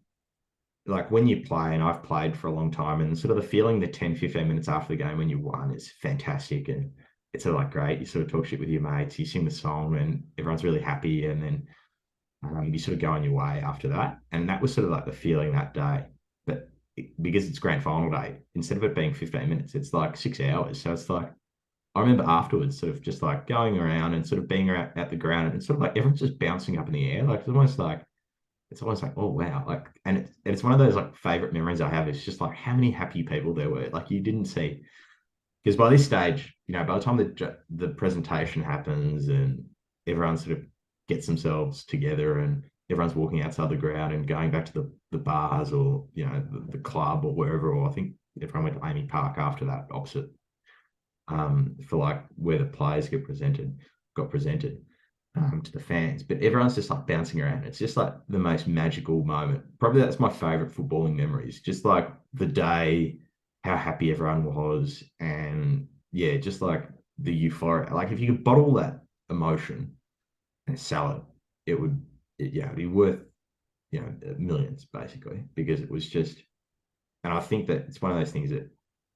like when you play, and I've played for a long time, and sort of the feeling the 10, 15 minutes after the game when you won is fantastic. And it's sort of like great. You sort of talk shit with your mates, you sing the song, and everyone's really happy. And then you sort of go on your way after that. And that was sort of like the feeling that day. But because it's grand final day, instead of it being 15 minutes, it's like 6 hours. So it's like, I remember afterwards sort of just like going around and sort of being around at the ground, and it's sort of like everyone's just bouncing up in the air. Like it's almost like, oh wow. Like, and it's one of those like favorite memories I have. It's just like how many happy people there were. Like you didn't see, because by this stage, by the time the presentation happens and everyone sort of gets themselves together and everyone's walking outside the ground and going back to the bars, or the club or wherever, or I think everyone went to Amy Park after that, opposite, for like where the players got presented to the fans. But everyone's just like bouncing around. It's just like the most magical moment. Probably that's my favorite footballing memories. Just like the day, how happy everyone was, and yeah, just like the euphoria. Like if you could bottle that emotion and sell it, it'd be worth millions basically, because it was just. And I think that it's one of those things that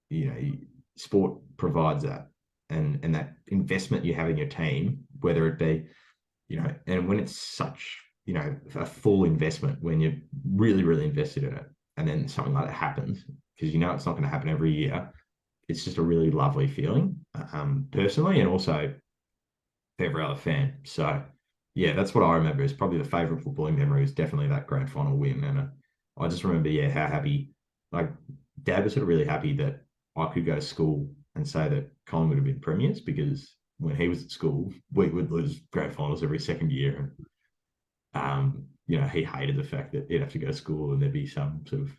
you know sport provides that, and that investment you have in your team, whether it be and when it's such, a full investment, when you're really, really invested in it, and then something like that happens, because it's not going to happen every year. It's just a really lovely feeling, personally, and also for every other fan. So, yeah, that's what I remember. Is probably the favorite footballing memory is definitely that grand final win, and I just remember, yeah, how happy, like, Dad was sort of really happy that I could go to school and say that Collingwood would have been premiers, because when he was at school, we would lose grand finals every second year. And he hated the fact that he'd have to go to school and there'd be some sort of,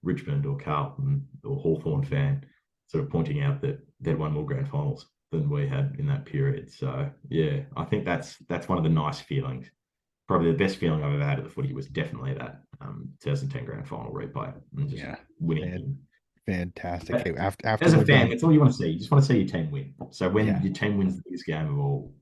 Richmond or Carlton or Hawthorn fan sort of pointing out that they'd won more grand finals than we had in that period. So yeah, I think that's one of the nice feelings. Probably the best feeling I've ever had at the footy was definitely that 2010 grand final replay, and just Yeah. winning. Fantastic. Hey, But after as a we're fan, done. that's all you want to see. You just want to see your team win. So when Yeah. your team wins the biggest game of all,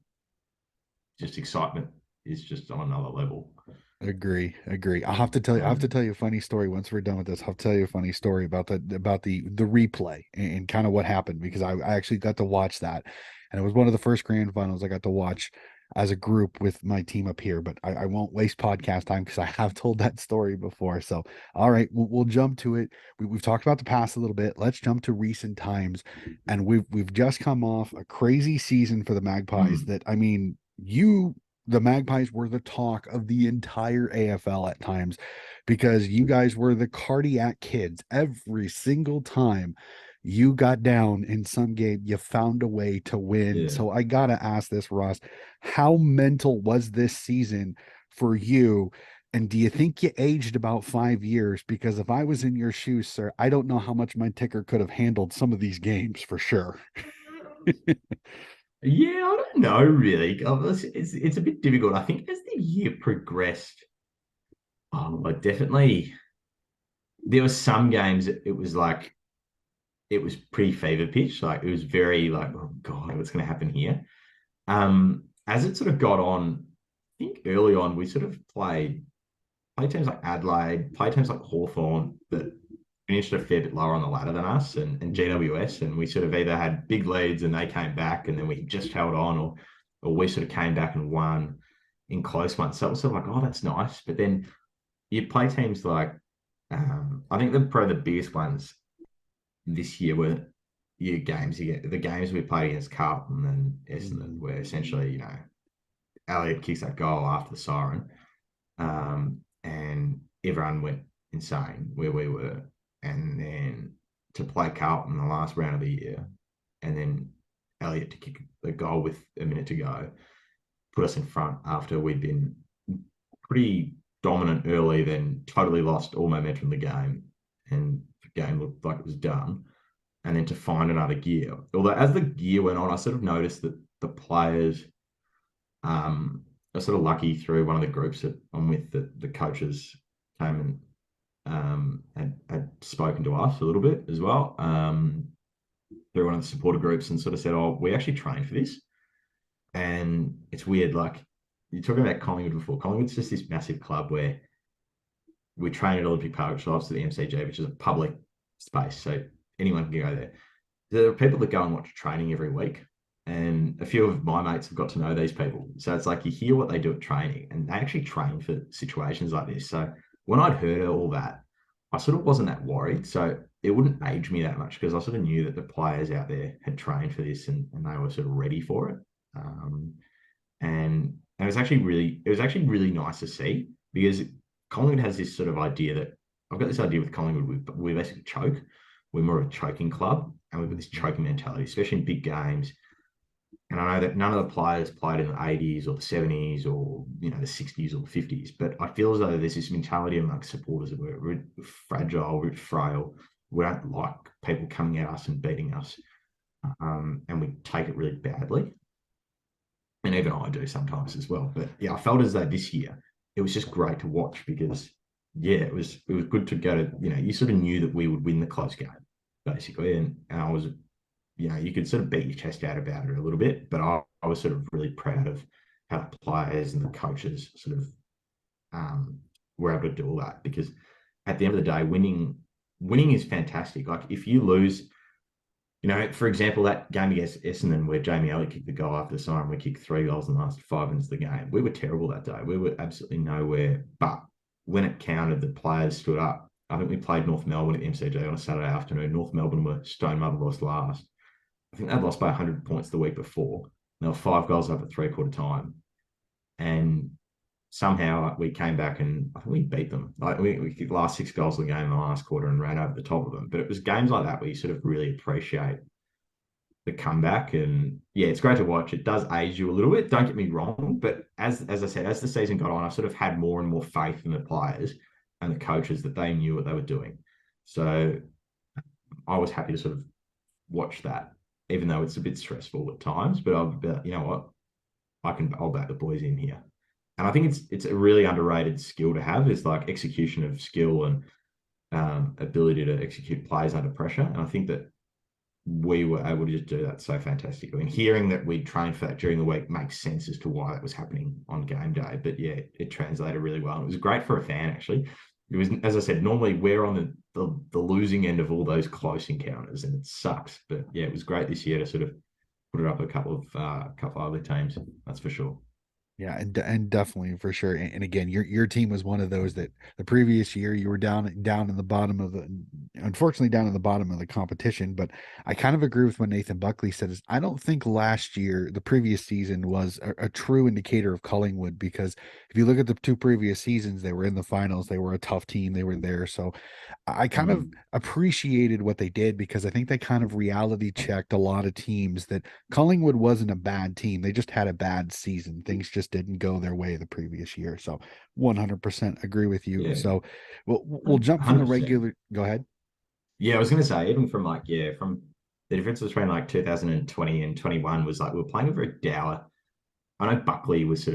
just excitement is just on another level. Agree. I have to tell you a funny story once we're done with this. I'll tell you a funny story about the replay and kind of what happened, because I actually got to watch that. And it was one of the first grand finals I got to watch as a group with my team up here, but I won't waste podcast time because I have told that story before. So, all right, we'll jump to it. We've talked about the past a little bit. Let's jump to recent times, and we've just come off a crazy season for the Magpies. Mm. That I mean, the Magpies were the talk of the entire AFL at times, because you guys were the cardiac kids. Every single time you got down in some game, you found a way to win. Yeah. So I got to ask this, Ross, how mental was this season for you? And do you think you aged about 5 years? Because if I was in your shoes, sir, I don't know how much my ticker could have handled some of these games for sure. Yeah, I don't know really. It's a bit difficult. I think as the year progressed, like definitely there were some games it was like it was pretty fever pitch. Like it was very like, oh God, what's going to happen here? As it sort of got on, I think early on we sort of play teams like Adelaide, play teams like Hawthorn that finished a fair bit lower on the ladder than us, and GWS, and we sort of either had big leads and they came back and then we just held on, or we sort of came back and won in close ones. So it was sort of like, oh, that's nice. But then you play teams like, I think probably the biggest ones this year were the games we played against Carlton and Essendon, Mhm. where essentially, Elliot kicks that goal after the siren, and everyone went insane where we were. And then to play Carlton in the last round of the year, and then Elliot to kick a goal with a minute to go, put us in front after we'd been pretty dominant early, then totally lost all momentum in the game, and the game looked like it was done. And then to find another gear. Although as the year went on, I sort of noticed that the players are sort of lucky through one of the groups that I'm with, that the coaches came and had spoken to us a little bit as well. through one of the supporter groups and sort of said, "Oh, we actually trained for this." And it's weird, like you're talking about Collingwood before. Collingwood's just this massive club where we train at Olympic Park, which is obviously the MCG, which is a public space, so anyone can go there. There are people that go and watch training every week, and a few of my mates have got to know these people. So it's like you hear what they do at training, and they actually train for situations like this. So when I'd heard all that, I sort of wasn't that worried. So it wouldn't age me that much because I sort of knew that the players out there had trained for this and they were sort of ready for it. Um, and it was actually really nice to see because Collingwood has this sort of idea that I've got this idea with Collingwood. We basically choke. We're more of a choking club, and we've got this choking mentality, especially in big games. And I know that none of the players played in the 80s or the 70s or the 60s or the 50s, but I feel as though there's this mentality amongst supporters that we're fragile, we're frail. We don't like people coming at us and beating us, and we take it really badly. And even I do sometimes as well. But yeah, I felt as though this year it was just great to watch because it was good to go to you sort of knew that we would win the close game basically, and I was you could sort of beat your chest out about it a little bit, but I was sort of really proud of how the players and the coaches sort of were able to do all that because at the end of the day, winning is fantastic. Like if you lose. For example, that game against Essendon where Jamie Elliott kicked the goal after the siren, we kicked 3 goals in the last 5 minutes of the game. We were terrible that day. We were absolutely nowhere. But when it counted, the players stood up. I think we played North Melbourne at the MCG on a Saturday afternoon. North Melbourne were stone muddled lost last. I think they'd lost by 100 points the week before. There were 5 goals up at three-quarter time. And somehow we came back and I think we beat them. Like we kicked the last 6 goals of the game in the last quarter and ran over the top of them. But it was games like that where you sort of really appreciate the comeback. And yeah, it's great to watch. It does age you a little bit. Don't get me wrong, but as I said, as the season got on, I sort of had more and more faith in the players and the coaches that they knew what they were doing. So I was happy to sort of watch that, even though it's a bit stressful at times. But you know what, I'll back the boys in here. And I think it's a really underrated skill to have is like execution of skill and ability to execute plays under pressure. And I think that we were able to just do that so fantastically. And hearing that we trained for that during the week makes sense as to why that was happening on game day. But yeah, it translated really well. And it was great for a fan, actually. It was, as I said, normally we're on the losing end of all those close encounters, and it sucks. But yeah, it was great this year to sort of put it up a couple of other teams. That's for sure. Yeah, and definitely for sure. And again, your team was one of those that the previous year you were down in the bottom of the, unfortunately down in the bottom of the competition. But I kind of agree with what Nathan Buckley said. Is I don't think last year, the previous season, was a true indicator of Collingwood because if you look at the two previous seasons, they were in the finals. They were a tough team. They were there. So I kind of Mm. appreciated what they did because I think they kind of reality checked a lot of teams that Collingwood wasn't a bad team. They just had a bad season. Things just didn't go their way the previous year. So 100% agree with you. Yeah, So we'll jump from the 100%. regular. Go ahead. Yeah, I was going to say, even from from the difference between like 2020 and 21 was like we were playing a very dour. I know Buckley was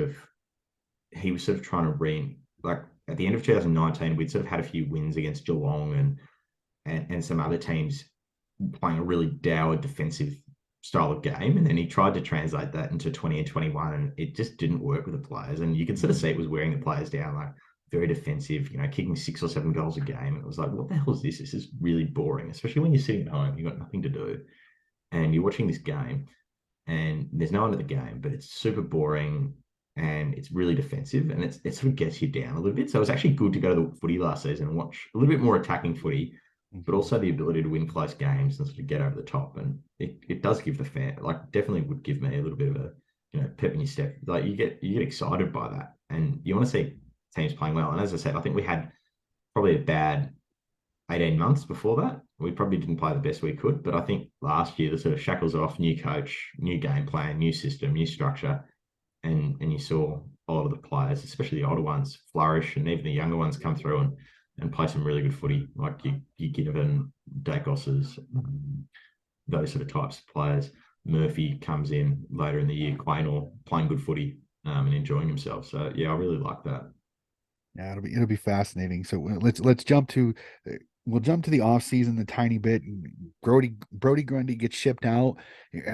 he was sort of trying to like at the end of 2019, we'd sort of had a few wins against Geelong and some other teams playing a really dour defensive style of game. And then he tried to translate that into 20 and 21, and it just didn't work with the players. And you could sort of see it was wearing the players down, like very defensive, kicking 6 or 7 goals a game. And it was like, what the hell is this? This is really boring, especially when you're sitting at home, you've got nothing to do, and you're watching this game and there's no one at the game, but it's super boring and it's really defensive and it sort of gets you down a little bit. So it was actually good to go to the footy last season and watch a little bit more attacking footy, but Mhm. also the ability to win close games and sort of get over the top. And it does give the fan, like definitely would give me a little bit of a, pep in your step. Like you get excited by that and you want to see teams playing well. And as I said, I think we had probably a bad 18 months before that. We probably didn't play the best we could, but I think last year the sort of shackles off, new coach, new game plan, new system, new structure, and you saw a lot of the players, especially the older ones, flourish, and even the younger ones come through and play some really good footy, like you Ginnivan, Dacos's, those sort of types of players. Murphy comes in later in the year, Quaynor playing good footy and enjoying himself. So yeah, I really like that. Yeah, it'll be fascinating. So let's jump to we'll jump to the off season the tiny bit. Brody Grundy gets shipped out.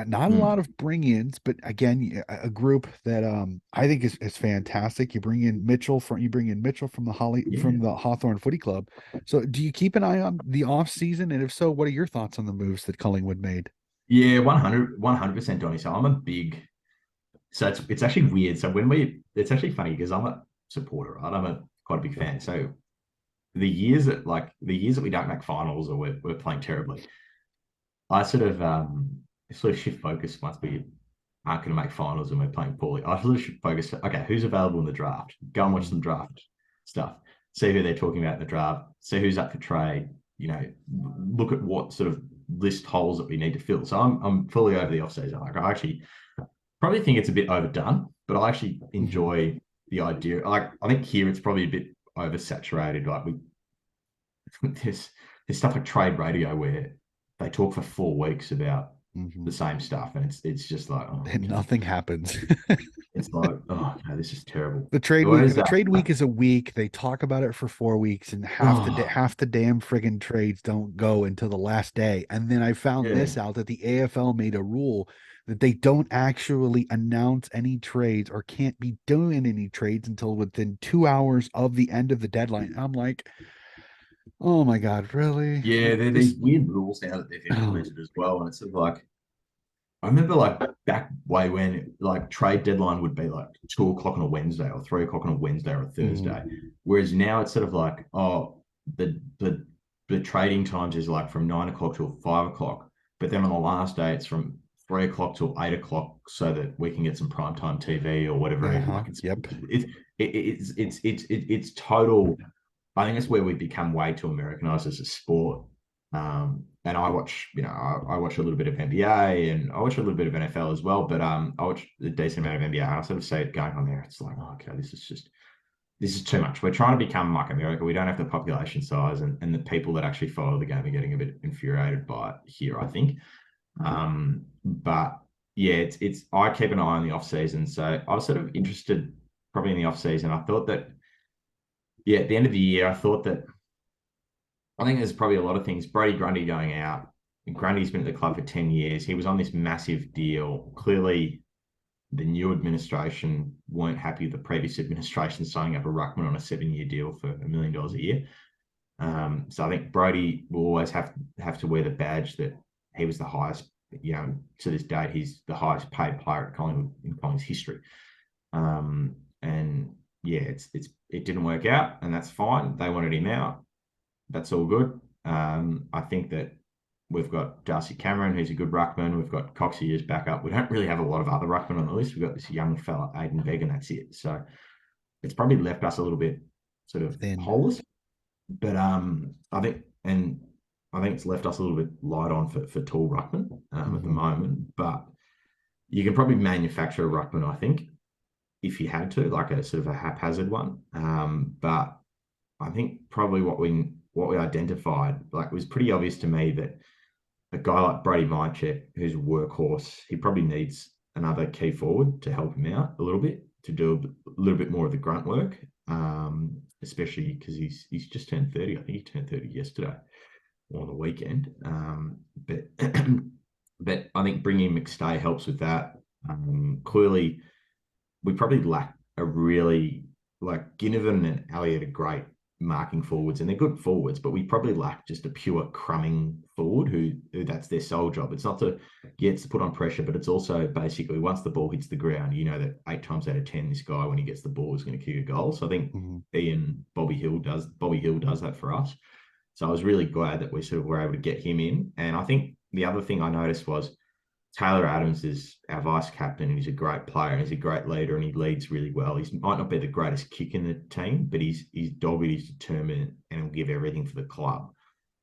Not a lot Mm. of bring-ins, but again, a group that I think is fantastic. You bring in Mitchell from Yeah. from the Hawthorne Footy Club. So do you keep an eye on the off season? And if so, what are your thoughts on the moves that Collingwood made? Yeah, 100% Donnie. So I'm a big, so it's actually weird. So it's actually funny because I'm a supporter, right? I'm a quite a big fan. So the years that we don't make finals or we're playing terribly, I sort of shift focus once we aren't going to make finals and we're playing poorly. I sort of shift focus. Okay, who's available in the draft? Go and watch Mhm. some draft stuff. See who they're talking about in the draft. See who's up for trade. You know, look at what sort of list holes that we need to fill. So I'm fully over the offseason. Like I actually probably think it's a bit overdone, but I actually Mhm. enjoy the idea. Like I think here it's probably a bit oversaturated. Like we there's there's stuff like trade radio where they talk for 4 weeks about the Mhm. same stuff, and it's just like, oh, And okay. nothing happens. It's like, oh no, this is terrible. The Whereas trade week is a week. They talk about it for 4 weeks, and oh half the damn friggin' trades don't go until the last day. And then I found yeah, this out that the AFL made a rule that they don't actually announce any trades or can't be doing any trades until within 2 hours of the end of the deadline. I'm like, oh my God, really? yeah, Like there are these this? weird rules now that they've Oh, implemented as well, and it's sort of like I remember like back way when like trade deadline would be like 2 o'clock on a Wednesday or 3 o'clock on a Wednesday or a mhm. Thursday. Whereas now it's sort of like, oh, the trading times is like from 9 o'clock till 5 o'clock. But then on the last day it's from 3 o'clock till 8 o'clock so that we can get some primetime TV or whatever. Uh-huh. Like Yep. it's total. I think that's where we've become way too Americanized as a sport. And I watch, I watch a little bit of NBA and I watch a little bit of NFL as well, but I watch a decent amount of NBA. I sort of see it going on there. It's like, oh, okay, this is too much. We're trying to become like America. We don't have the population size, and the people that actually follow the game are getting a bit infuriated by it here, I think. But yeah, it's I keep an eye on the off season. So I was sort of interested probably in the off season. I thought that, yeah, at the end of the year, I thought that I think there's probably a lot of things. Brady Grundy going out. Grundy's been at the club for 10 years. He was on this massive deal. Clearly, the new administration weren't happy with the previous administration signing up a ruckman on a 7-year deal for $1 million a year. So I think Brody will always have to wear the badge that he was the highest, to this date, he's the highest paid player at Collingwood in Collingwood's history. And yeah, it didn't work out, and that's fine. They wanted him out. That's all good. I think that we've got Darcy Cameron, who's a good ruckman. We've got Coxie as backup. We don't really have a lot of other ruckmen on the list. We've got this young fella, Aiden Begg, and that's it. So it's probably left us a little bit sort of Thin. holeless. But I think it's left us a little bit light on for tall ruckman at the Mhm. moment. But you can probably manufacture a ruckman, I think, if you had to, like a sort of a haphazard one. But I think probably what we identified, like, was pretty obvious to me that a guy like Brady Mychek, who's a workhorse, he probably needs another key forward to help him out a little bit, to do a little bit more of the grunt work, especially because he's just turned 30. I think he turned 30 yesterday or on the weekend. But but I think bringing McStay helps with that. Clearly, we probably lack a really, like, Ginnivan and Elliott are great marking forwards and they're good forwards, but we probably lack just a pure crumbing forward who that's their sole job. It's not to get to put on pressure, but it's also basically once the ball hits the ground, you know that 8 times out of 10 this guy, when he gets the ball, is going to kick a goal. So I think Mhm. Bobby Hill does that for us. So I was really glad that we sort of were able to get him in. And I think the other thing I noticed was Taylor Adams is our vice captain, and he's a great player. He's a great leader, and he leads really well. He might not be the greatest kick in the team, but he's dogged, he's determined, and he'll give everything for the club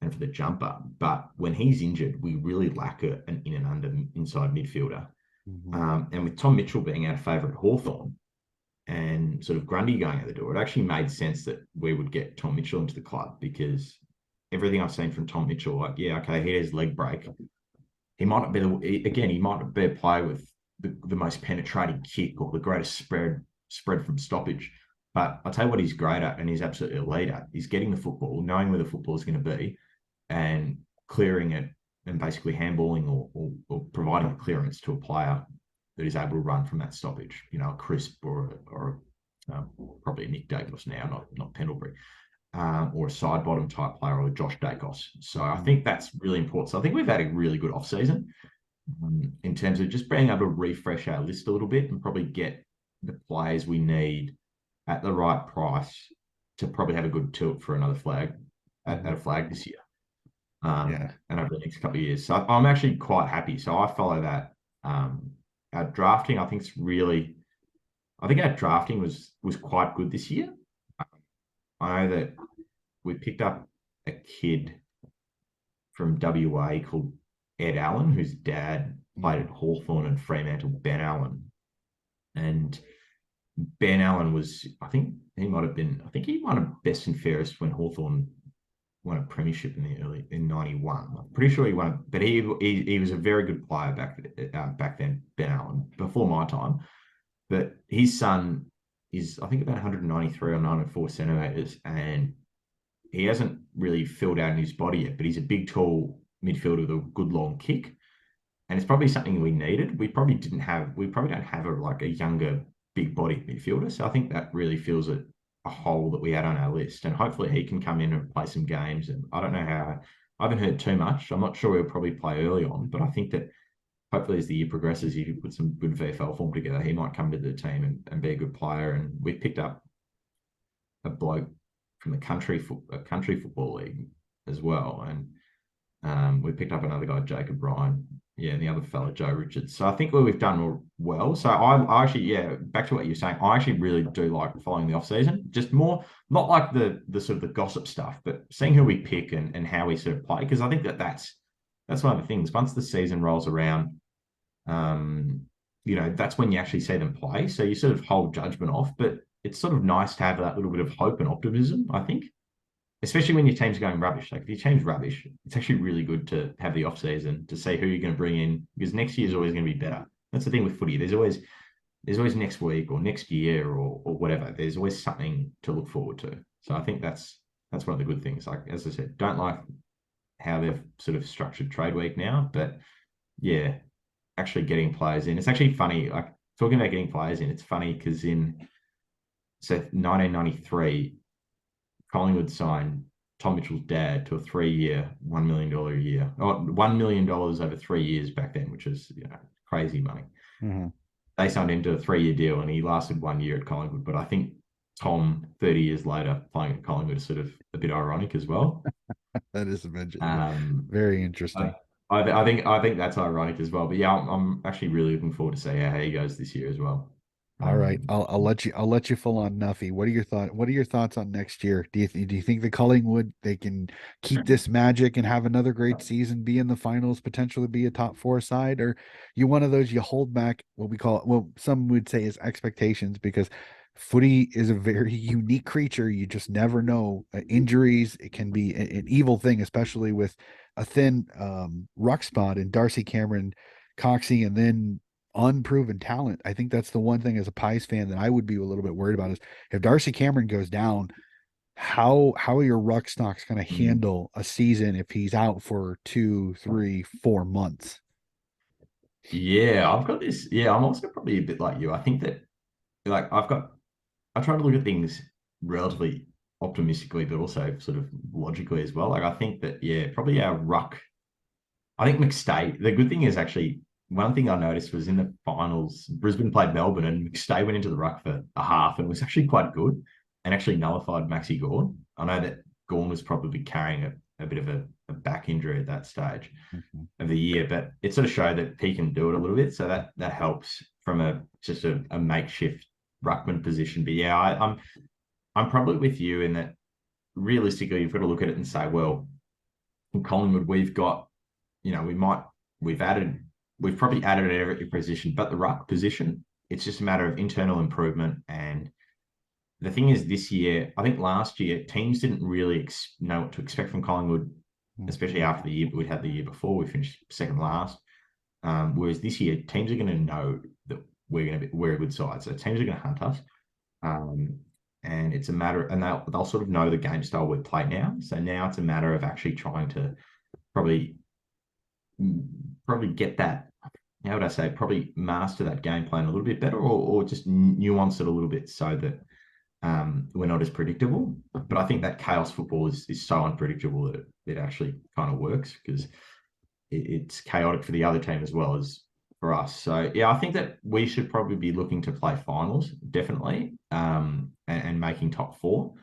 and for the jumper. But when he's injured, we really lack an in and under inside midfielder. Mhm. And with Tom Mitchell being our favourite Hawthorn and sort of Grundy going out the door, it actually made sense that we would get Tom Mitchell into the club, because everything I've seen from Tom Mitchell, like, yeah, okay, he has leg break. He might not be he might not be a player with the most penetrating kick or the greatest spread from stoppage, But I'll tell you what he's great at, and he's absolutely elite at, is getting the football, knowing where the football is going to be, and clearing it, and basically handballing or providing a clearance to a player that is able to run from that stoppage. You know, a Crisp or probably a Nick Dacos now, not Pendlebury, or a side bottom type player, or Josh Dacos. So I think that's really important. So I think we've had a really good off season in terms of just being able to refresh our list a little bit and probably get the players we need at the right price to probably have a good tilt for another flag at a flag this year. Yeah. And over the next couple of years. So I'm actually quite happy. So I follow that. Our drafting, I think, I think our drafting was quite good this year. I know that we picked up a kid from WA called Ed Allen, whose dad played at Hawthorn and Fremantle, Ben Allen. And Ben Allen was, I think he might have best and fairest when Hawthorn won a premiership in 91. I'm pretty sure he won, but he was a very good player back then, Ben Allen, before my time. But his son is, I think, about 193 or 94 centimeters, and he hasn't really filled out in his body yet, but he's a big, tall midfielder with a good long kick. And it's probably something we needed. We probably don't have a younger, big body midfielder. So I think that really fills a hole that we had on our list. And hopefully he can come in and play some games. And I don't know how, I haven't heard too much. I'm not sure he'll probably play early on, but I think that hopefully as the year progresses, if you put some good VFL form together, he might come to the team and be a good player. And we picked up a bloke from the country football league as well. And we picked up another guy, Jacob Ryan. Yeah, and the other fellow, Joe Richards. So I think we've done well. So I actually, yeah, back to what you're saying, I actually really do like following the off season. Just more, not like the sort of the gossip stuff, but seeing who we pick and how we sort of play. Because I think that's one of the things. Once the season rolls around, that's when you actually see them play. So you sort of hold judgment off, but it's sort of nice to have that little bit of hope and optimism, I think. Especially when your team's going rubbish. Like if your team's rubbish, it's actually really good to have the off season to see who you're going to bring in, because next year is always going to be better. That's the thing with footy. There's always next week or next year or whatever. There's always something to look forward to. So I think that's one of the good things. Like as I said, don't like how they've sort of structured trade week now, but yeah, actually getting players in. It's actually funny. Like talking about getting players in. It's funny because in 1993. Collingwood signed Tom Mitchell's dad to a 3-year, $1 million a year, or $1 million over 3 years back then, which is crazy money. Mm-hmm. They signed him to a 3-year deal, and he lasted 1 year at Collingwood. But I think Tom, 30 years later, playing at Collingwood is sort of a bit ironic as well. That is very interesting. I think that's ironic as well. But yeah, I'm actually really looking forward to see how he goes this year as well. All right, I'll let you full on Nuffy. What are your thoughts on next year? Do you think the Collingwood, they can keep this magic and have another great season, be in the finals, potentially be a top 4 side, or you one of those you hold back what we call, well, some would say is expectations, because footy is a very unique creature. You just never know. Injuries, it can be an evil thing, especially with a thin ruck spot in Darcy Cameron, Coxie, and then unproven talent. I think that's the one thing as a Pies fan that I would be a little bit worried about is if Darcy Cameron goes down, how are your ruck stocks going to handle a season if he's out for 2, 3, 4 months? Yeah, I've got this. Yeah, I'm also probably a bit like you. I think that I try to look at things relatively optimistically, but also sort of logically as well. Like I think that, yeah, probably our ruck. I think McStay. The good thing is actually one thing I noticed was in the finals, Brisbane played Melbourne, and McStay went into the ruck for a half and was actually quite good, and actually nullified Maxi Gawn. I know that Gawn was probably carrying a bit of a back injury at that stage of the year, but it sort of showed that he can do it a little bit. So that helps from just a makeshift ruckman position. But yeah, I'm probably with you in that realistically you've got to look at it and say, well, in Collingwood we've got, we've probably added at every position, but the ruck position, it's just a matter of internal improvement. And the thing is, this year, I think last year teams didn't really know what to expect from Collingwood, especially after the year we'd had the year before. We finished second last. Whereas this year, teams are going to know that we're a good side. So teams are going to hunt us. and it's a matter, and they'll sort of know the game style we play now. So now it's a matter of actually trying to probably probably get that. How would I say? Probably master that game plan a little bit better, or just nuance it a little bit so that we're not as predictable. But I think that chaos football is so unpredictable that it actually kind of works because it's chaotic for the other team as well as for us. So yeah, I think that we should probably be looking to play finals definitely, and making top four.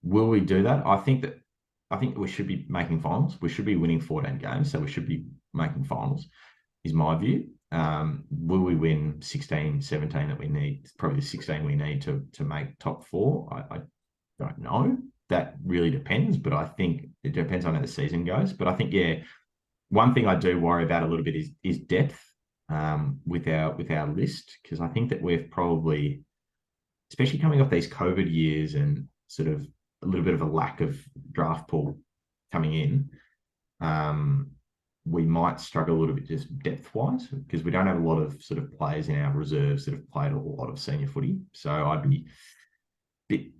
Will we do that? I think we should be making finals. We should be winning 14 games, so we should be making finals. Is my view. Will we win 16, 17 that we need? It's probably the 16 we need to make top four. I don't know. That really depends, but I think it depends on how the season goes. But I think, yeah, one thing I do worry about a little bit is depth with our list, because I think that we've probably, especially coming off these COVID years and sort of a little bit of a lack of draft pool coming in, we might struggle a little bit just depth wise because we don't have a lot of sort of players in our reserves that have played a lot of senior footy. So I'd be a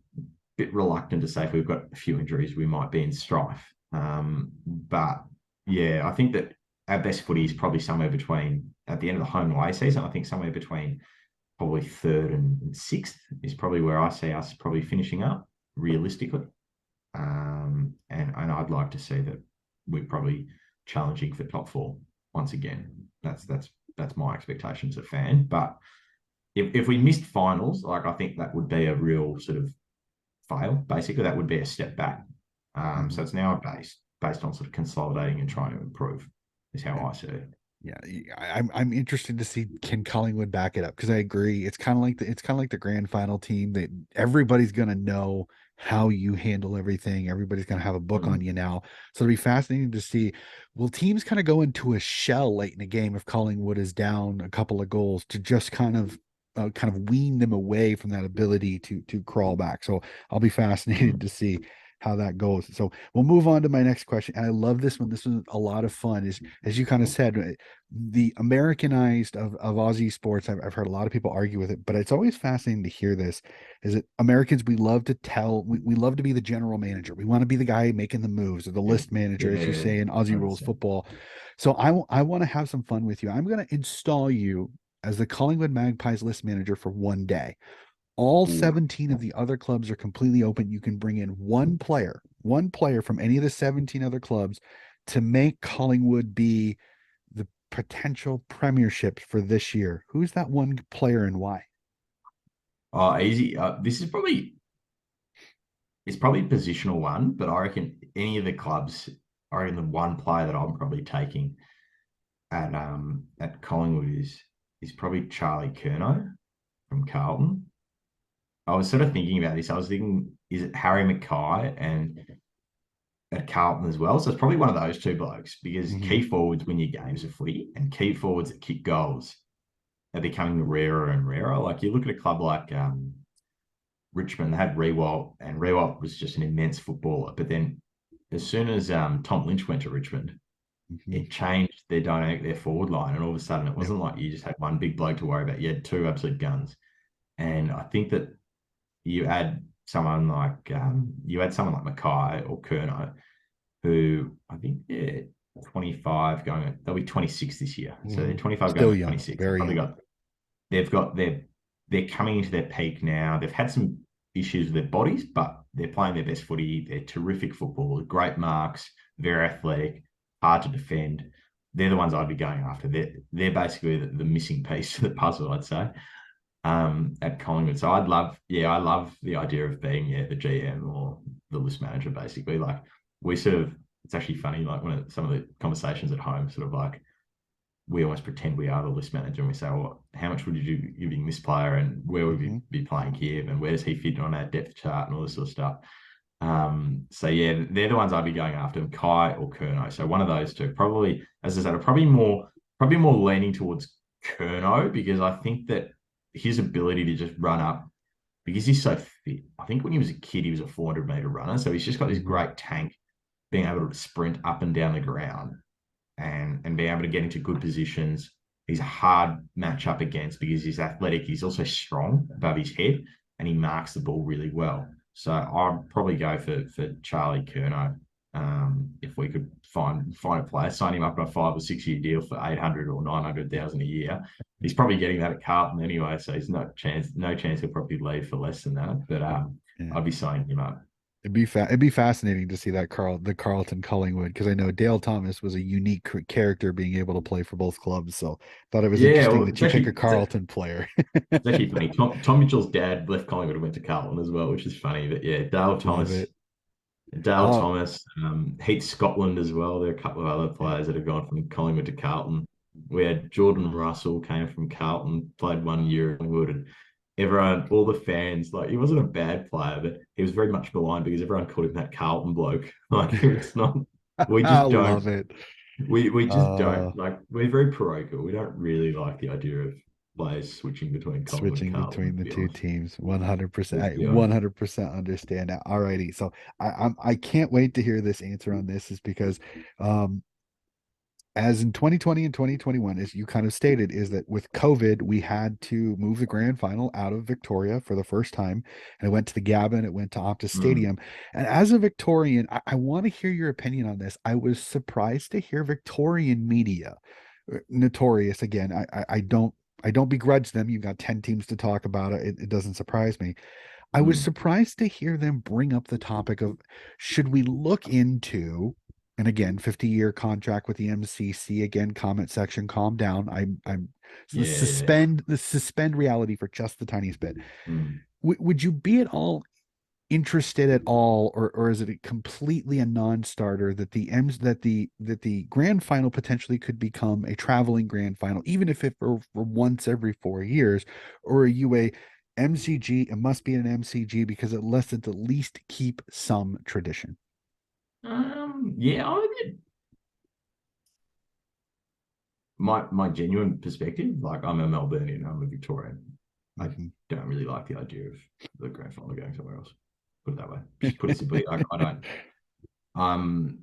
bit reluctant to say if we've got a few injuries, we might be in strife. But yeah, I think that our best footy is probably somewhere between, at the end of the home and away season, I think somewhere between probably third and sixth is probably where I see us probably finishing up realistically. And I'd like to see that we're probably challenging for top four once again. That's my expectation as a fan. But if we missed finals, like I think that would be a real sort of fail. Basically, that would be a step back. So it's now based on sort of consolidating and trying to improve. Is how I see it. Yeah, I'm interested to see can Collingwood back it up because I agree. It's kind of like the grand final team that everybody's gonna know how you handle everything. Everybody's gonna have a book on you now. So it'll be fascinating to see. Will teams kind of go into a shell late in the game if Collingwood is down a couple of goals to just kind of wean them away from that ability to crawl back? So I'll be fascinated to see how that goes. So we'll move on to my next question. And I love this one. This was a lot of fun. Is as you kind of said, the Americanized of Aussie sports. I've heard a lot of people argue with it, but it's always fascinating to hear this. Is that Americans, we love to we love to be the general manager. We want to be the guy making the moves or the Yeah, list manager, as you yeah, say in Aussie rules 100%. football. So I want to have some fun with you. I'm going to install you as the Collingwood Magpies list manager for one day. All Ooh. 17 of the other clubs are completely open. You can bring in one player from any of the 17 other clubs to make Collingwood be the potential premiership for this year. Who's that one player and why? Oh, easy. This is probably it's probably a positional one, but I reckon any of the clubs, I reckon the one player that I'm probably taking at Collingwood is probably Charlie Curnow from Carlton. I was sort of thinking about this. I was thinking, is it Harry Mackay and at Carlton as well? So it's probably one of those two blokes because Mm-hmm. key forwards win your games of footy and key forwards that kick goals are becoming rarer and rarer. Like you look at a club like Richmond, they had Rewalt, and Rewalt was just an immense footballer. But then as soon as Tom Lynch went to Richmond, Mm-hmm. it changed their dynamic, their forward line. And all of a sudden, it Yep. wasn't like you just had one big bloke to worry about. You had two absolute guns. And I think that you add someone like Mackay or Curnow, who I think they're 25 going, they'll be 26 this year. So they're Mm-hmm. 25 going Still to young, 26. very young. They've got they're coming into their peak now. They've had some issues with their bodies, but they're playing their best footy. They're terrific footballers, great marks, very athletic, hard to defend. They're the ones I'd be going after. They're basically the missing piece to the puzzle, I'd say, at Collingwood. So I love the idea of being the GM or the list manager, basically. Like we sort of, it's actually funny, like when some of the conversations at home, sort of like we almost pretend we are the list manager and we say, well, how much would you be giving this player and where would we Mm-hmm. be playing here and where does he fit on our depth chart and all this sort of stuff. So yeah, they're the ones I'd be going after, Kai or Curnow. So one of those two, probably, as I said, probably more leaning towards Curnow because I think that his ability to just run up because he's so fit. I think when he was a kid, he was a 400-meter runner. So he's just got this Mm-hmm. great tank being able to sprint up and down the ground and being able to get into good positions. He's a hard match up against because he's athletic. He's also strong above his head and he marks the ball really well. So I'd probably go for Charlie Curnow. If we could find a player, sign him up on a 5 or 6 year deal for 800 or 900,000 a year. He's probably getting that at Carlton anyway, so he's no chance he'll probably leave for less than that. But Yeah. I'd be signing him up. It'd be fascinating to see the Carlton Collingwood, because I know Dale Thomas was a unique character being able to play for both clubs. So thought it was Yeah, interesting well, that you pick a Carlton player. it's actually funny. Tom Mitchell's dad left Collingwood and went to Carlton as well, which is funny. But yeah, Love it. Dale Oh, Thomas, Heath Scotland as well. There are a couple of other yeah. players that have gone from Collingwood to Carlton. We had Jordan Russell came from Carlton, played 1 year at Collingwood, and everyone, all the fans, like he wasn't a bad player, but he was very much maligned because everyone called him that Carlton bloke. Like it's not, we I just love don't, it. we just Uh, don't like. We're very parochial. We don't really like the idea of players switching between Collingwood and Switching Carlton. between To the be two honest, teams, 100%. let's I be honest. 100% understand that. Alrighty, so I can't wait to hear this answer on this, is because um as in 2020 and 2021, as you kind of stated, is that with COVID, we had to move the grand final out of Victoria for the first time. And it went to the Gabba, it went to Optus Mm, Stadium. And as a Victorian, I want to hear your opinion on this. I was surprised to hear Victorian media, notorious again. I don't begrudge them. You've got 10 teams to talk about it. It doesn't surprise me. I was mm. surprised to hear them bring up the topic of, should we look into, and again, 50-year contract with the MCC, again, comment section, calm down. I'm Yeah, yeah. suspend reality for just the tiniest bit. Mm. Would you be at all interested at all, or is it completely a non-starter that the M's that the grand final potentially could become a traveling grand final, even if it for once every 4 years? Or are you a MCG? It must be an MCG because it lets it at least keep some tradition. Yeah, my genuine perspective, like I'm a Melburnian, I'm a Victorian. I Mhm. don't really like the idea of the grand final going somewhere else. Put it that way. Just put it simply. I don't. Um,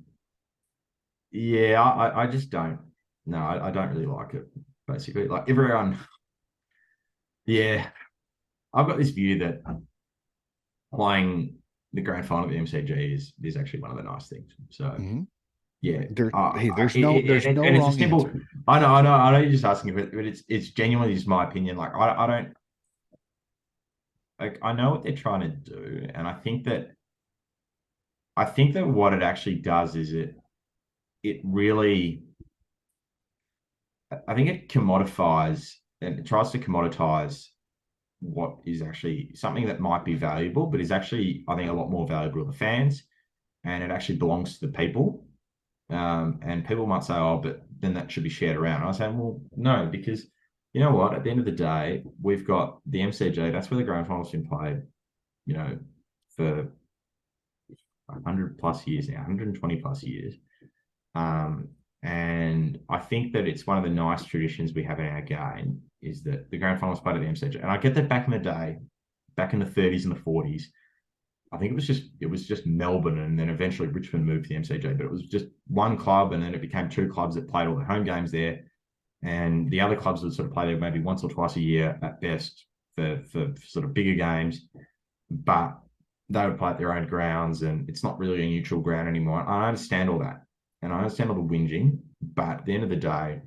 yeah, I just don't. No, I don't really like it. Basically, like everyone. Yeah, I've got this view that playing the grand final of the MCG is actually one of the nice things. So Mhm. yeah, Hey, there's no and it's a wrong simple. answer. I know. You're just asking, but it's genuinely just my opinion. Like I don't like. I know what they're trying to do, and I think that what it actually does is it really. I think it commodifies and it tries to commoditize what is actually something that might be valuable, but is actually I think a lot more valuable to the fans, and it actually belongs to the people. And people might say, oh, but then that should be shared around. And I say, well, no, because you know what? At the end of the day, we've got the MCG. That's where the grand final's been played, you know, for 100 plus years now, 120 plus years. Um, and I think that it's one of the nice traditions we have in our game is that the grand final's played at the MCG. And I get that back in the day, back in the 30s and the 40s, I think it was just Melbourne, and then eventually Richmond moved to the MCG. But it was just one club, and then it became two clubs that played all their home games there, and the other clubs would sort of play there maybe once or twice a year at best for sort of bigger games. But they would play at their own grounds, and it's not really a neutral ground anymore. I understand all that, and I understand all the whinging. But at the end of the day,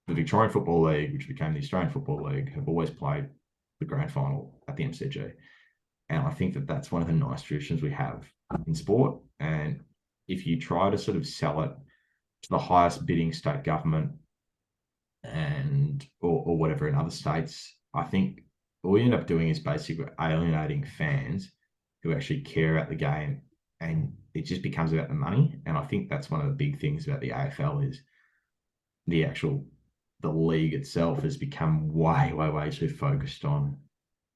the Victorian Football League, which became the Australian Football League, have always played the grand final at the MCG. And I think that that's one of the nice traditions we have in sport. And if you try to sort of sell it to the highest bidding state government and or whatever in other states, I think all you end up doing is basically alienating fans who actually care about the game, and it just becomes about the money. And I think that's one of the big things about the AFL is the actual the league itself has become way too focused on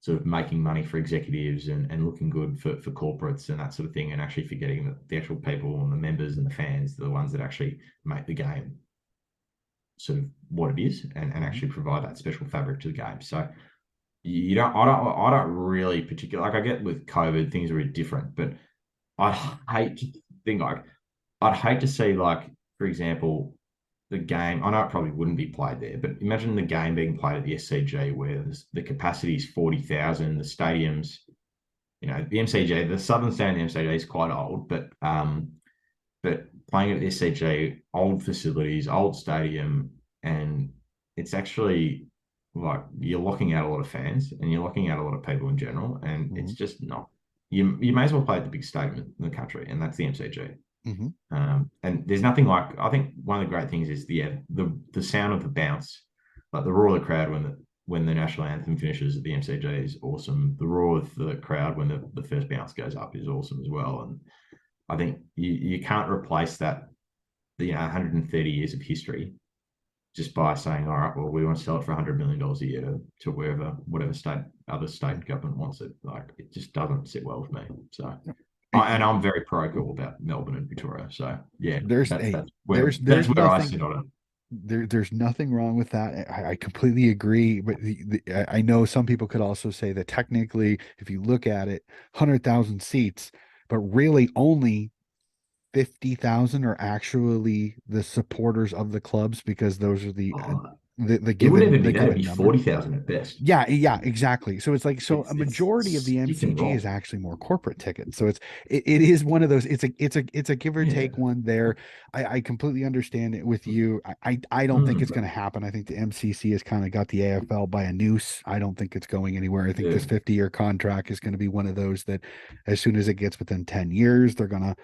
sort of making money for executives and looking good for corporates and that sort of thing, and actually forgetting that the actual people and the members and the fans are the ones that actually make the game sort of what it is and Mhm. actually provide that special fabric to the game. So you don't I don't really particularly like I get with COVID things are really different, but I hate to think like I'd hate to see like, for example, the game. I know it probably wouldn't be played there, but imagine the game being played at the SCG where the capacity is 40,000. The stadiums, the MCG, the Southern Stand of the MCG is quite old, but playing at the SCG, old facilities, old stadium, and it's actually like you're locking out a lot of fans and you're locking out a lot of people in general, and it's Hmm. just not. You may as well play at the big stadium in the country, and that's the MCG. Hmm. And there's nothing like. I think one of the great things is the sound of the bounce, like the roar of the crowd when the national anthem finishes at the MCG is awesome. The roar of the crowd when the first bounce goes up is awesome as well. And I think you can't replace that, 130 years of history just by saying, all right, well, we want to sell it for $100 million a year to whatever other state government wants it. Like it just doesn't sit well with me. So, and I'm very parochial about Melbourne and Victoria. So yeah, There's that's a that's where that's there's where I nothing sit on it. there's nothing wrong with that. I completely agree. But I know some people could also say that technically, if you look at it, 100,000 seats, but really only 50,000 are actually the supporters of the clubs because those are Oh, the it wouldn't given even be that; it'd be number. 40,000 at best. Yeah, yeah, exactly. So it's like a It's majority of the stick and MCG is roll. actually more corporate tickets. So it is one of those. It's a give or Yeah. take one there. I completely understand it with you. I don't think it's Mm, going to happen. I think the MCC has kind of got the AFL by a noose. I don't think it's going anywhere. I think yeah. this 50-year contract is going to be one of those that as soon as it gets within 10 years, they're going to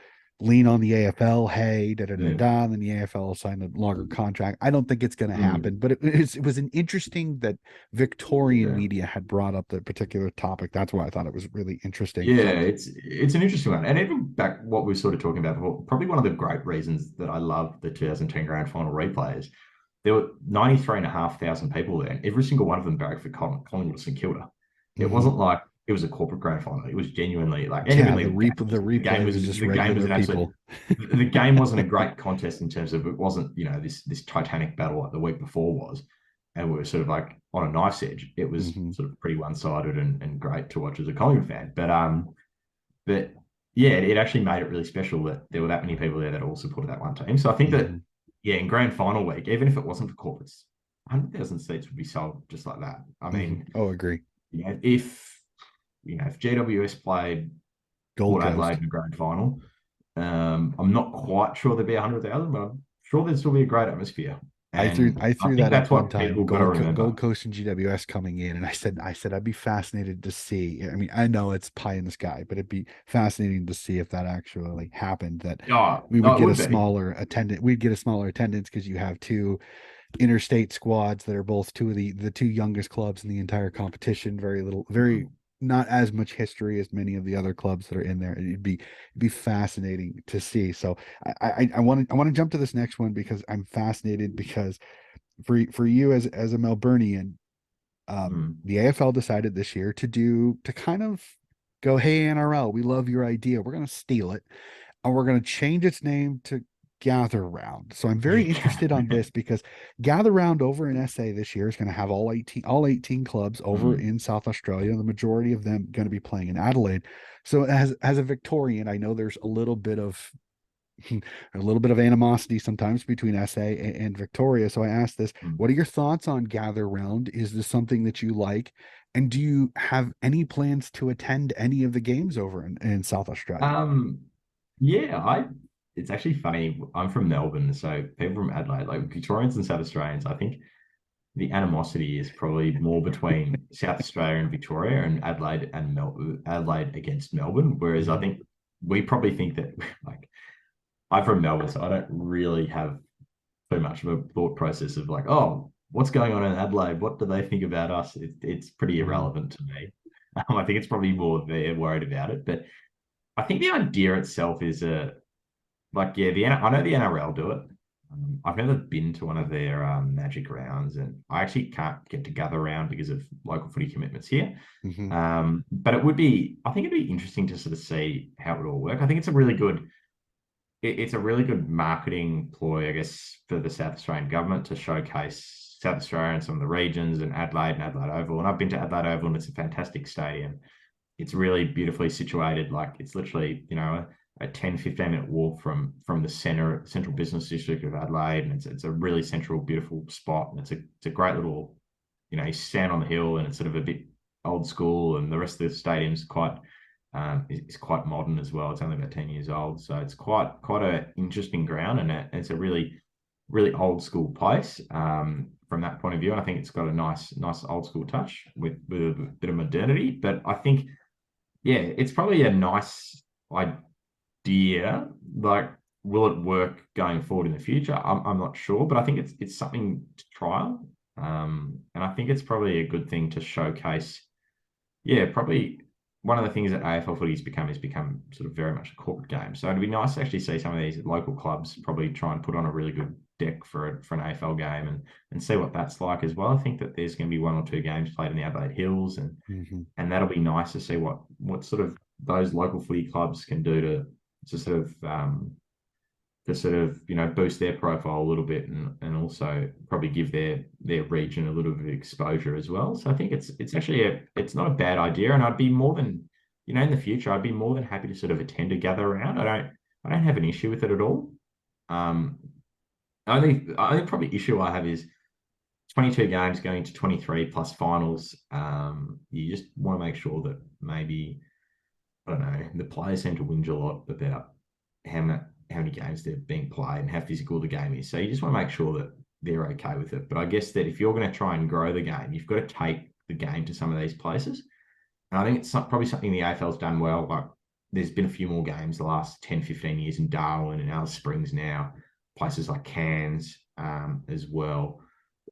lean on the AFL. Hey, da da da Yeah. da. And then the AFL will sign a longer contract. I don't think it's going to Mm, happen, but it was an interesting that Victorian yeah. media had brought up the particular topic. That's why I thought it was really interesting. Yeah, So, it's an interesting one. And even back what we were sort of talking about before, probably one of the great reasons that I love the 2010 grand final replays, there were 93,500 people there, and every single one of them barracked for Collingwood St Kilda. It mhm. wasn't like it was a corporate grand final. It was genuinely like, and Yeah, admittedly, the replay was just the game was regular an absolute. people. The game wasn't a great contest in terms of it wasn't this Titanic battle like the week before was, and we were sort of like on a knife's edge. It was Hmm. sort of pretty one sided and great to watch as a Collingwood fan, but yeah, it actually made it really special that there were that many people there that all supported that one team. So I think that, Hmm. yeah, in grand final week, even if it wasn't for corporates, 100,000 seats would be sold just like that. I Hmm. mean, Oh, agree. if GWS played Gold Port Adelaide Coast. in the grand final, I'm not quite sure there'd be 100,000, but I'm sure there'd still be a great atmosphere. I threw And I I threw think that up that's one what time. people got to remember. Gold Coast and GWS coming in, and I said I'd be fascinated to see. I mean, I know it's pie in the sky, but it'd be fascinating to see if that actually happened. That Oh, we would no, it get a would be. smaller attendant. We'd get a smaller attendance because you have two interstate squads that are both two of the two youngest clubs in the entire competition. Very little, very not as much history as many of the other clubs that are in there. It'd be fascinating to see. So I want to jump to this next one because I'm fascinated because for you as a Melburnian, Mm, the AFL decided this year to kind of go, hey NRL, we love your idea. We're going to steal it and we're going to change its name to Gather Round. So I'm very yeah. interested on this because Gather Round over in SA this year is going to have all 18 clubs over Mm, in South Australia. The majority of them going to be playing in Adelaide. So as a Victorian, I know there's a little bit of animosity sometimes between SA and Victoria. So I asked this, mm. what are your thoughts on Gather Round? Is this something that you like? And do you have any plans to attend any of the games over in South Australia? Um, yeah, it's actually funny. I'm from Melbourne, so people from Adelaide, like Victorians and South Australians, I think the animosity is probably more between South Australia and Victoria and Adelaide against Melbourne. Whereas I Mhm. think we probably think that like I'm from Melbourne, so I don't really have too much of a thought process of like, oh, what's going on in Adelaide? What do they think about us? It's pretty Mhm. irrelevant to me. I think it's probably more they're worried about it, but I think the idea itself is yeah, I know the NRL do it. I've never been to one of their magic rounds, and I actually can't get to gather around because of local footy commitments here. Mhm. But I think it'd be interesting to sort of see how it would all work. I think it's a really good marketing ploy, I guess, for the South Australian government to showcase South Australia and some of the regions and Adelaide Oval. And I've been to Adelaide Oval, and it's a fantastic stadium. It's really beautifully situated. Like it's literally, a 10-15 minute walk from the central business district of Adelaide, and it's a really central, beautiful spot, and it's a great little, you stand on the hill, and it's sort of a bit old school, and the rest of the stadium's quite is quite modern as well. It's only about 10 years old, so it's quite an interesting ground, and it's a really old school place from that point of view. And I think it's got a nice old school touch with a bit of modernity. But I think, yeah, it's probably a nice idea. Like, will it work going forward in the future? I'm not sure, but I think it's something to trial. And I think it's probably a good thing to showcase. Yeah, probably one of the things that AFL footy has become sort of very much a corporate game. So it'd be nice to actually see some of these local clubs probably try and put on a really good deck for an AFL game and see what that's like as well. I think that there's going to be one or two games played in the Adelaide Hills, and that'll be nice to see what sort of those local footy clubs can do to sort of boost their profile a little bit, and also probably give their region a little bit of exposure as well. So I think it's actually it's not a bad idea, and I'd be more than in the future I'd be more than happy to sort of attend a gather around. I don't have an issue with it at all. I think probably issue I have is 22 games going to 23 plus finals. You just want to make sure that maybe, I don't know, the players seem to whinge a lot about how many games they're being played and how physical the game is. So you just want to make sure that they're okay with it. But I guess that if you're going to try and grow the game, you've got to take the game to some of these places. And I think it's probably something the AFL's done well. Like, there's been a few more games the last 10, 15 years in Darwin and Alice Springs now, places like Cairns as well.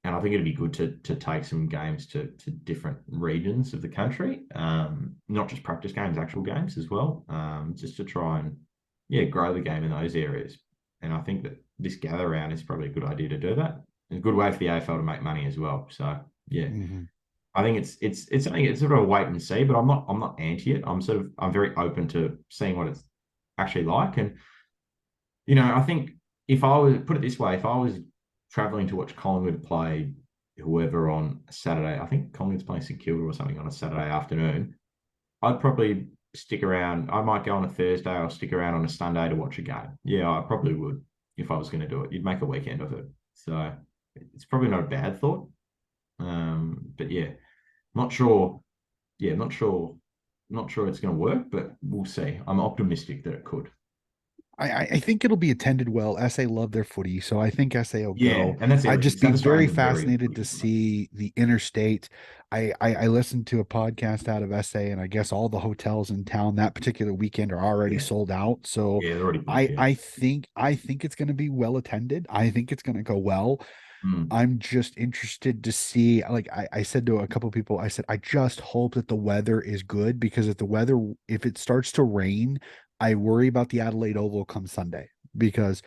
And I think it'd be good to take some games to different regions of the country, not just practice games, actual games as well, just to try and grow the game in those areas. And I think that this gather round is probably a good idea to do that. And a good way for the AFL to make money as well. So I think it's something, it's sort of a wait and see, but I'm not anti it. I'm very open to seeing what it's actually like. And I think if I was, put it this way, if I was traveling to watch Collingwood play whoever on a Saturday, I think Collingwood's playing St Kilda or something on a Saturday afternoon, I'd probably stick around. I might go on a Thursday or stick around on a Sunday to watch a game. Yeah, I probably would if I was going to do it. You'd make a weekend of it. So it's probably not a bad thought. But yeah, not sure. Yeah, not sure it's going to work, but we'll see. I'm optimistic that it could. I think it'll be attended well. SA love their footy, so I think SA will Yeah, go. and that's I'd everything. just be South very Australians are very fascinated to see the interstate. I listened to a podcast out of SA, and I guess all the hotels in town that particular weekend are already yeah, sold out. So yeah, they're already booked. Yeah. I think it's going to be well attended. I think it's going to go well. I'm just interested to see, like I said to a couple of people, I said, I just hope that the weather is good, because if it starts to rain, I worry about the Adelaide Oval come Sunday, because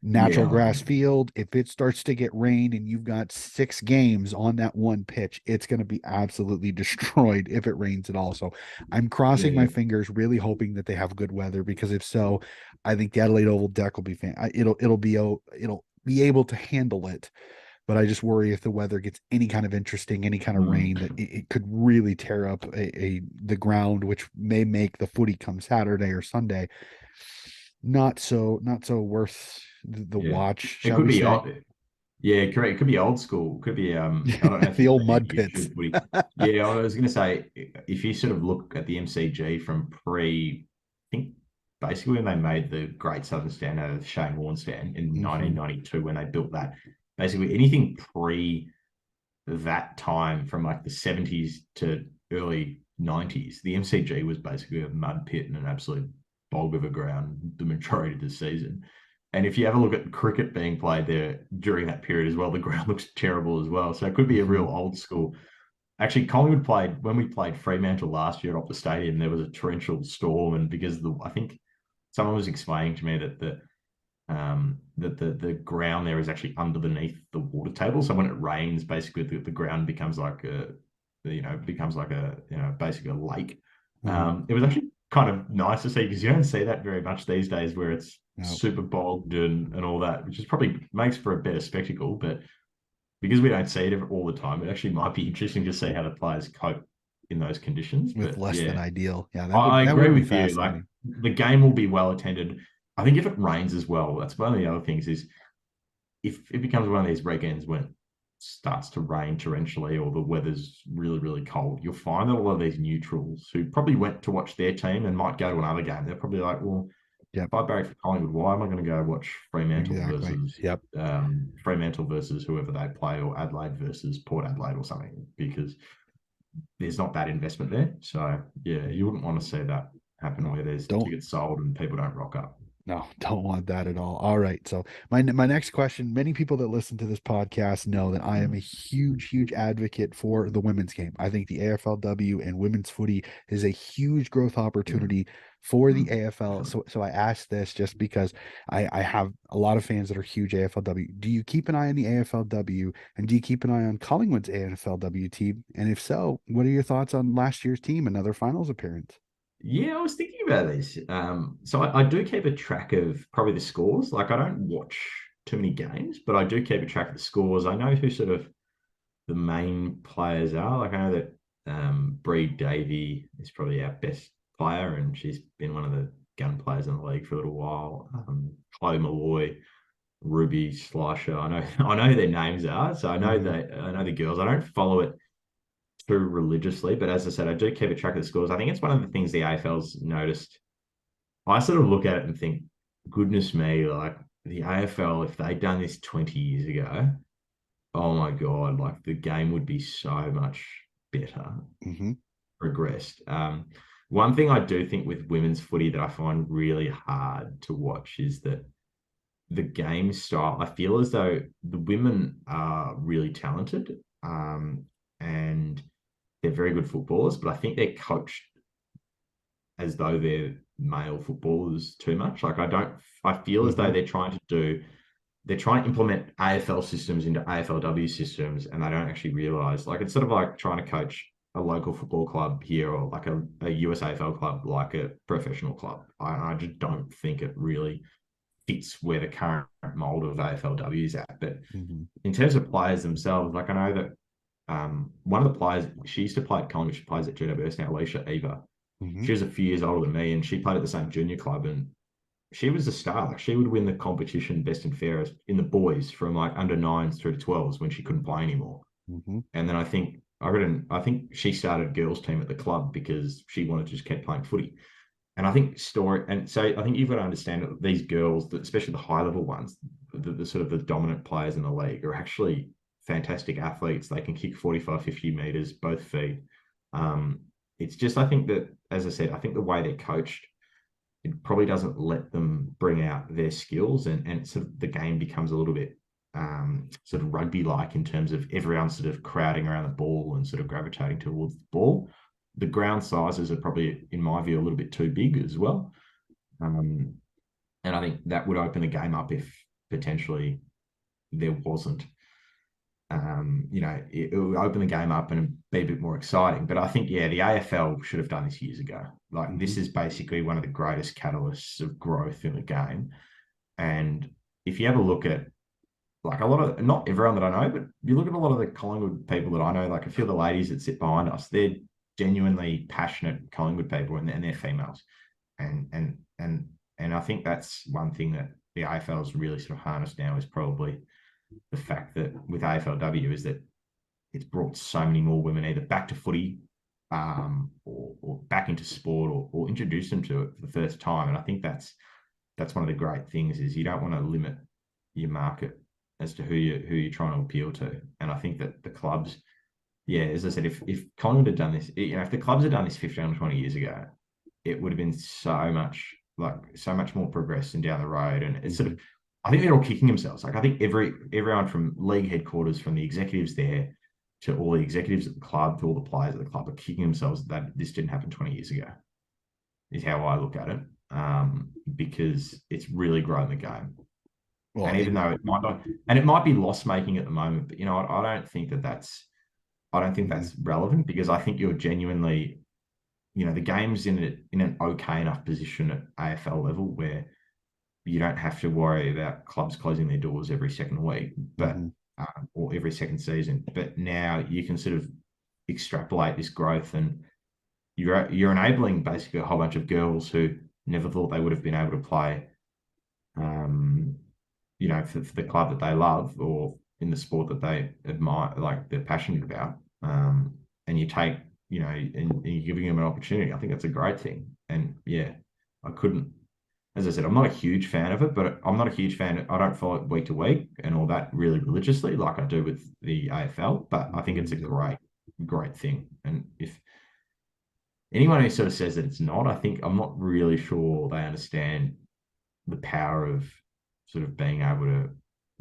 natural Yeah, grass field, if it starts to get rain and you've got 6 games on that one pitch, it's going to be absolutely destroyed if it rains at all. So I'm crossing my yeah, fingers, really hoping that they have good weather, because if so, I think the Adelaide Oval deck will be it'll be able to handle it. But I just worry if the weather gets any kind of interesting, any kind of rain, that it could really tear up the ground, which may make the footy come Saturday or Sunday not so worth the yeah. watch, It shall could we be say? Yeah, correct. It could be old school. It could be I don't know if The you've old seen mud any pits. YouTube footy. Yeah, I was gonna say, if you sort of look at the MCG from I think basically when they made the Great Southern Stand out of Shane Warne Stand in Mm-hmm. 1992, when they built that, basically anything pre that time from like the 70s to early 90s, the MCG was basically a mud pit and an absolute bog of a ground the majority of the season. And if you have a look at cricket being played there during that period as well, the ground looks terrible as well. So it could be a real Mm-hmm. old school. Actually, Collingwood played, when we played Fremantle last year at Optus Stadium, there was a torrential storm, and because I think someone was explaining to me that the ground there is actually underneath the water table. So when it rains, basically the ground becomes like basically a lake. Uh-huh. It was actually kind of nice to see, because you don't see that very much these days, where it's No. super bogged and all that, which is probably makes for a better spectacle. But because we don't see it all the time, it actually might be interesting to see how the players cope in those conditions. with But less than yeah, ideal. Yeah, I that agree would be with you. Like fascinating. the game will be well attended. I think if it rains as well, that's one of the other things is if it becomes one of these weekends when it starts to rain torrentially or the weather's really, really cold, you'll find that a lot of these neutrals who probably went to watch their team and might go to another game, they're probably like, well, Yep, if I barrack for Collingwood, why am I going to go watch exactly. Yep. Fremantle versus whoever they play, or Adelaide versus Port Adelaide or something? Because there's not that investment there. So yeah, you wouldn't want to see that happen No, where there's don't. tickets sold and people don't rock up. No, don't want that at all. All right. So my next question, many people that listen to this podcast know that I am a huge advocate for the women's game. I think the AFLW and women's footy is a huge growth Mm, opportunity for the mm. AFL. So I asked this just because I have a lot of fans that are huge AFLW. Do you keep an eye on the AFLW and do you keep an eye on Collingwood's AFLW team? And if so, what are your thoughts on last year's team, another finals appearance? Yeah, I was thinking about this. So I do keep a track of probably the scores. Like I don't watch too many games, but I do keep a track of the scores. I know who sort of the main players are. Like I know that Bree Davey is probably our best player, and she's been one of the gun players in the league for a little while. Chloe Malloy, Ruby Slasher. I know I know who their names are, so Mm-hmm. I know the girls. I don't follow it too religiously, but as I said, I do keep a track of the scores. I think it's one of the things the AFL's noticed. I sort of look at it and think, goodness me, like the AFL, if they'd done this 20 years ago, oh my God, like the game would be so much better, Mm-hmm. progressed. One thing I do think with women's footy that I find really hard to watch is that the game style, I feel as though the women are really talented, and they're very good footballers, but I think they're coached as though they're male footballers too much. I feel as Mm-hmm. though they're trying to implement AFL systems into AFLW systems, and they don't actually realize, like, it's sort of like trying to coach a local football club here or like a US AFL club, like a professional club. I just don't think it really fits where the current mold of AFLW is at. But Mm-hmm. in terms of players themselves, like I know that one of the players, she used to play at Collingwood, she plays at GWS now, Alicia Eva. Mm-hmm. She was a few years older than me and she played at the same junior club and she was a star. Like she would win the competition best and fairest in the boys from like under nines through to 12s when she couldn't play anymore. Mm-hmm. And then I think she started girls team at the club because she wanted to just keep playing footy. And I think I think you've got to understand that these girls, especially the high level ones, the sort of the dominant players in the league are actually fantastic athletes. They can kick 45, 50 meters, both feet. Um, it's just, I think that, as I said, I think the way they're coached, it probably doesn't let them bring out their skills and sort of the game becomes a little bit sort of rugby like in terms of everyone sort of crowding around the ball and sort of gravitating towards the ball. The ground sizes are probably, in my view, a little bit too big as well. Um, and I think that would open the game up if potentially there wasn't, it would open the game up and be a bit more exciting. But I think, yeah, the AFL should have done this years ago. Like, Mm-hmm. this is basically one of the greatest catalysts of growth in the game. And if you have a look at, like, a lot of, not everyone that I know, but you look at a lot of the Collingwood people that I know, like a few of the ladies that sit behind us, they're genuinely passionate Collingwood people and they're females. And, and, and, and I think that's one thing that the AFL's really sort of harnessed now is probably the fact that with AFLW is that it's brought so many more women either back to footy, or back into sport or introduced them to it for the first time. And I think that's one of the great things is you don't want to limit your market as to who you're trying to appeal to. And I think that the clubs, yeah, as I said, if Collingwood had done this, if the clubs had done this 15 or 20 years ago, it would have been so much more progressed and down the road. And it's sort Mm-hmm. of, I think they're all kicking themselves. Like I think everyone from league headquarters, from the executives there to all the executives at the club, to all the players at the club, are kicking themselves that this didn't happen 20 years ago. Is how I look at it, because it's really grown the game. Well, And even though it might not, and it might be loss making at the moment, but I don't think I don't think mm-hmm. that's relevant because I think you're genuinely, the game's in an okay enough position at AFL level where you don't have to worry about clubs closing their doors every second week, but Mm-hmm. or every second season. But now you can sort of extrapolate this growth, and you're enabling basically a whole bunch of girls who never thought they would have been able to play, um, for the club that they love or in the sport that they admire, like they're passionate about. And you take, and you're giving them an opportunity. I think that's a great thing. And yeah, I couldn't, as I said, I'm not a huge fan of it, but I'm not a huge fan. I don't follow it week to week and all that really religiously like I do with the AFL, but I think it's a great, great thing. And if anyone who sort of says that it's not, I think I'm not really sure they understand the power of sort of being able to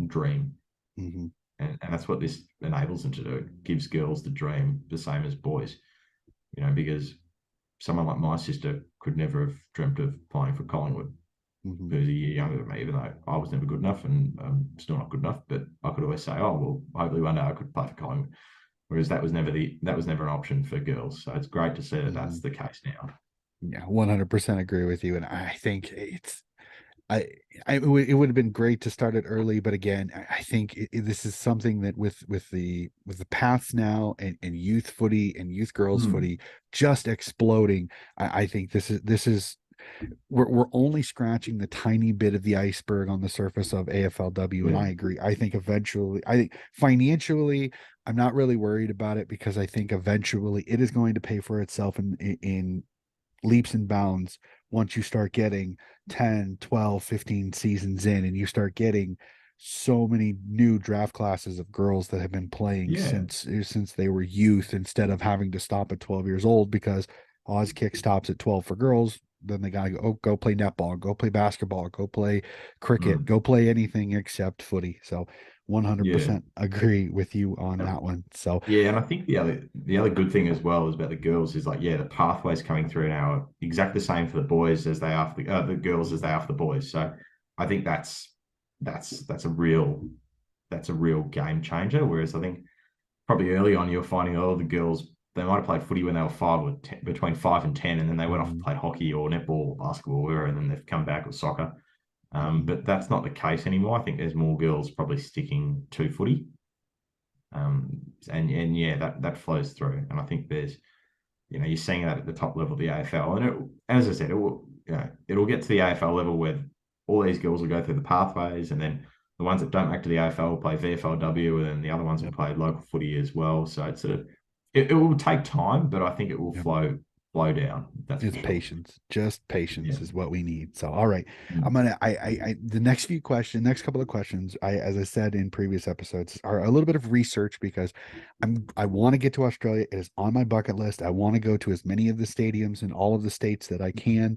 dream. Mm-hmm. And that's what this enables them to do. It gives girls the dream the same as boys, because someone like my sister could never have dreamt of playing for Collingwood, Mm-hmm. who's a year younger than me, even though I was never good enough and I'm still not good enough. But I could always say, oh, well, hopefully one day I could play for Collingwood. Whereas that was never an option for girls. So it's great to see that Mm-hmm. that's the case now. Yeah, 100% agree with you. And I think I, it would have been great to start it early, but again, I think this is something that with the paths now and youth footy and youth girls Mm. footy just exploding. I think this is we're only scratching the tiny bit of the iceberg on the surface of AFLW, and Yeah. I agree. I think eventually, I think financially, I'm not really worried about it because I think eventually it is going to pay for itself in leaps and bounds once you start getting 10, 12, 15 seasons in and you start getting so many new draft classes of girls that have been playing Yeah. since they were youth instead of having to stop at 12 years old because Oz kick stops at 12 for girls. Then they gotta go play netball, go play basketball, go play cricket, Mm. go play anything except footy. So Yeah. 100% agree with you on Uh, that one. So Yeah, and I think the other good thing as well is about the girls is like, yeah, the pathways coming through now are exactly the same for the boys as they are for the girls as they are for the boys. So I think that's a real game changer. Whereas I think probably early on you're finding all the girls they might have played footy when they were 5 or 10, between 5 and 10, and then they went off and mhm, played hockey or netball, or basketball, whatever, and then they've come back with soccer. mhm, But that's not the case anymore. I think there's more girls probably sticking to footy. And yeah, that flows through. And I think you're seeing that at the top level of the AFL. And as I said, it'll get to the AFL level where all these girls will go through the pathways, and then the ones that don't make to the AFL will play VFLW, and then the other ones will yep, play local footy as well. So it's it will take time, but I think it will yep. flow down. That's for It's sure. patience. Just patience Yeah. is what we need. So, all right. I'm Mm. gonna the next couple of questions, as I said in previous episodes, are a little bit of research because I want to get to Australia. It is on my bucket list. I want to go to as many of the stadiums in all of the states that I can.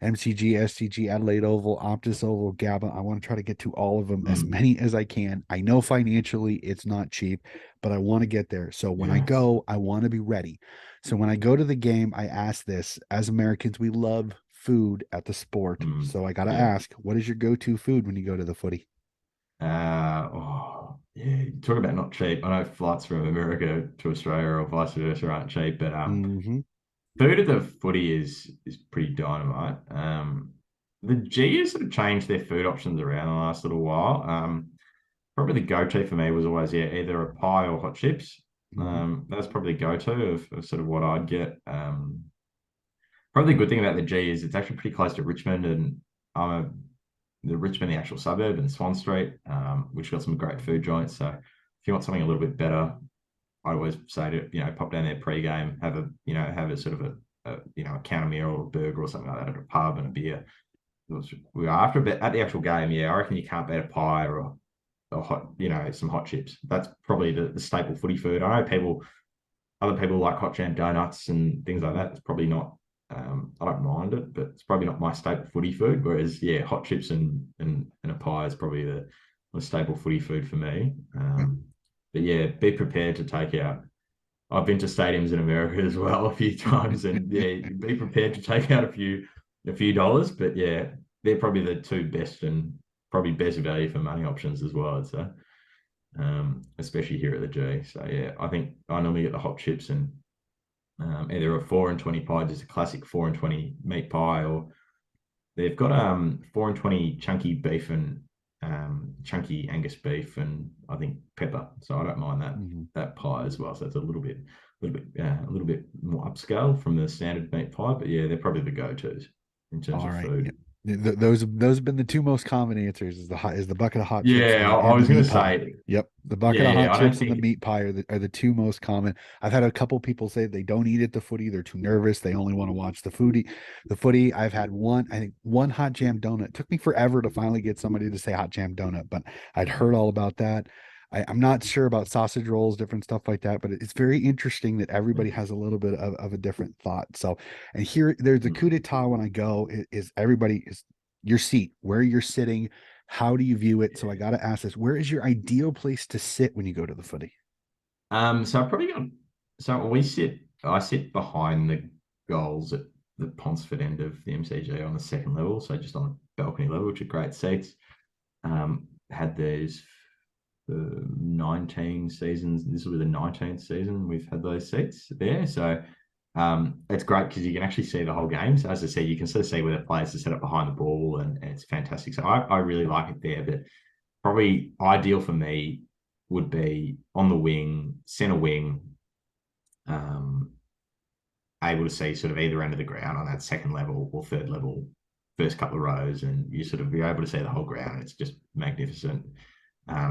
MCG, SCG, Adelaide Oval, Optus Oval, GABA. I want to try to get to all of them, as Mm. many as I can. I know financially it's not cheap, but I want to get there. So when I Yeah. go, I want to be ready. So when I go to the game, I ask this. As Americans, we love food at the sport. Mm. So I got to Yeah. ask, what is your go-to food when you go to the footy? Oh, yeah. Talk about not cheap. I know flights from America to Australia or vice versa aren't cheap, but Hmm. food at the footy is pretty dynamite. The G has sort of changed their food options around the last little while. Probably the go-to for me was always either a pie or hot chips. Hmm. That's probably the go-to of sort of what I'd get. Probably the good thing about the G is it's actually pretty close to Richmond, and I'm the Richmond, the actual suburb, and Swan Street, which got some great food joints. So if you want something a little bit better, I always say to pop down there pre-game, have a sort of a counter meal or a burger or something like that at a pub and a beer. We are after a bit at the actual game. Yeah, I reckon you can't beat a pie or hot, some hot chips. That's probably the staple footy food. I know other people like hot jam donuts and things like that. It's probably not. I don't mind it, but it's probably not my staple footy food. Whereas, yeah, hot chips and a pie is probably the staple footy food for me. But yeah, be prepared to take out. I've been to stadiums in America as well a few times, and yeah, be prepared to take out a few dollars. But yeah, they're probably the two best and probably best value for money options as well. I'd say, especially here at the G. So yeah, I think I normally get the hot chips and either a 4 and 20 pie, just a classic 4 and 20 meat pie, or they've got 4 and 20 chunky beef and chunky Angus beef and I think pepper. So I don't mind that Hmm. that pie as well. So it's a little bit a little bit more upscale from the standard meat pie, but yeah, they're probably the go-tos in terms All of right. Yeah. food. Those have been the two most common answers is the bucket of hot chips Yeah, I and the was going meat to pie. say, Yep. The bucket of hot yeah, I don't chips and the think. meat pie are the two most common. I've had a couple people say they don't eat at the footy. They're too nervous. They only want to watch the footy. I've had I think one hot jam donut. It took me forever to finally get somebody to say hot jam donut, but I'd heard all about that. I'm not sure about sausage rolls, different stuff like that, but it's very interesting that everybody has a little bit of a different thought. So, and here there's a coup d'etat when I go is everybody is your seat, where you're sitting, how do you view it? So I got to ask this: where is your ideal place to sit when you go to the footy? So I probably got. So I sit behind the goals at the Ponsford end of the MCG on the second level, so just on the balcony level, which are great seats. Had those for 19 seasons. This will be the 19th season we've had those seats there. So it's great because you can actually see the whole game. So as I said, you can sort of see where the players are set up behind the ball, and it's fantastic. So I really like it there. But probably ideal for me would be on the wing, center wing, um, able to see sort of either end of the ground on that second level or third level, first couple of rows, and you sort of be able to see the whole ground. It's just magnificent,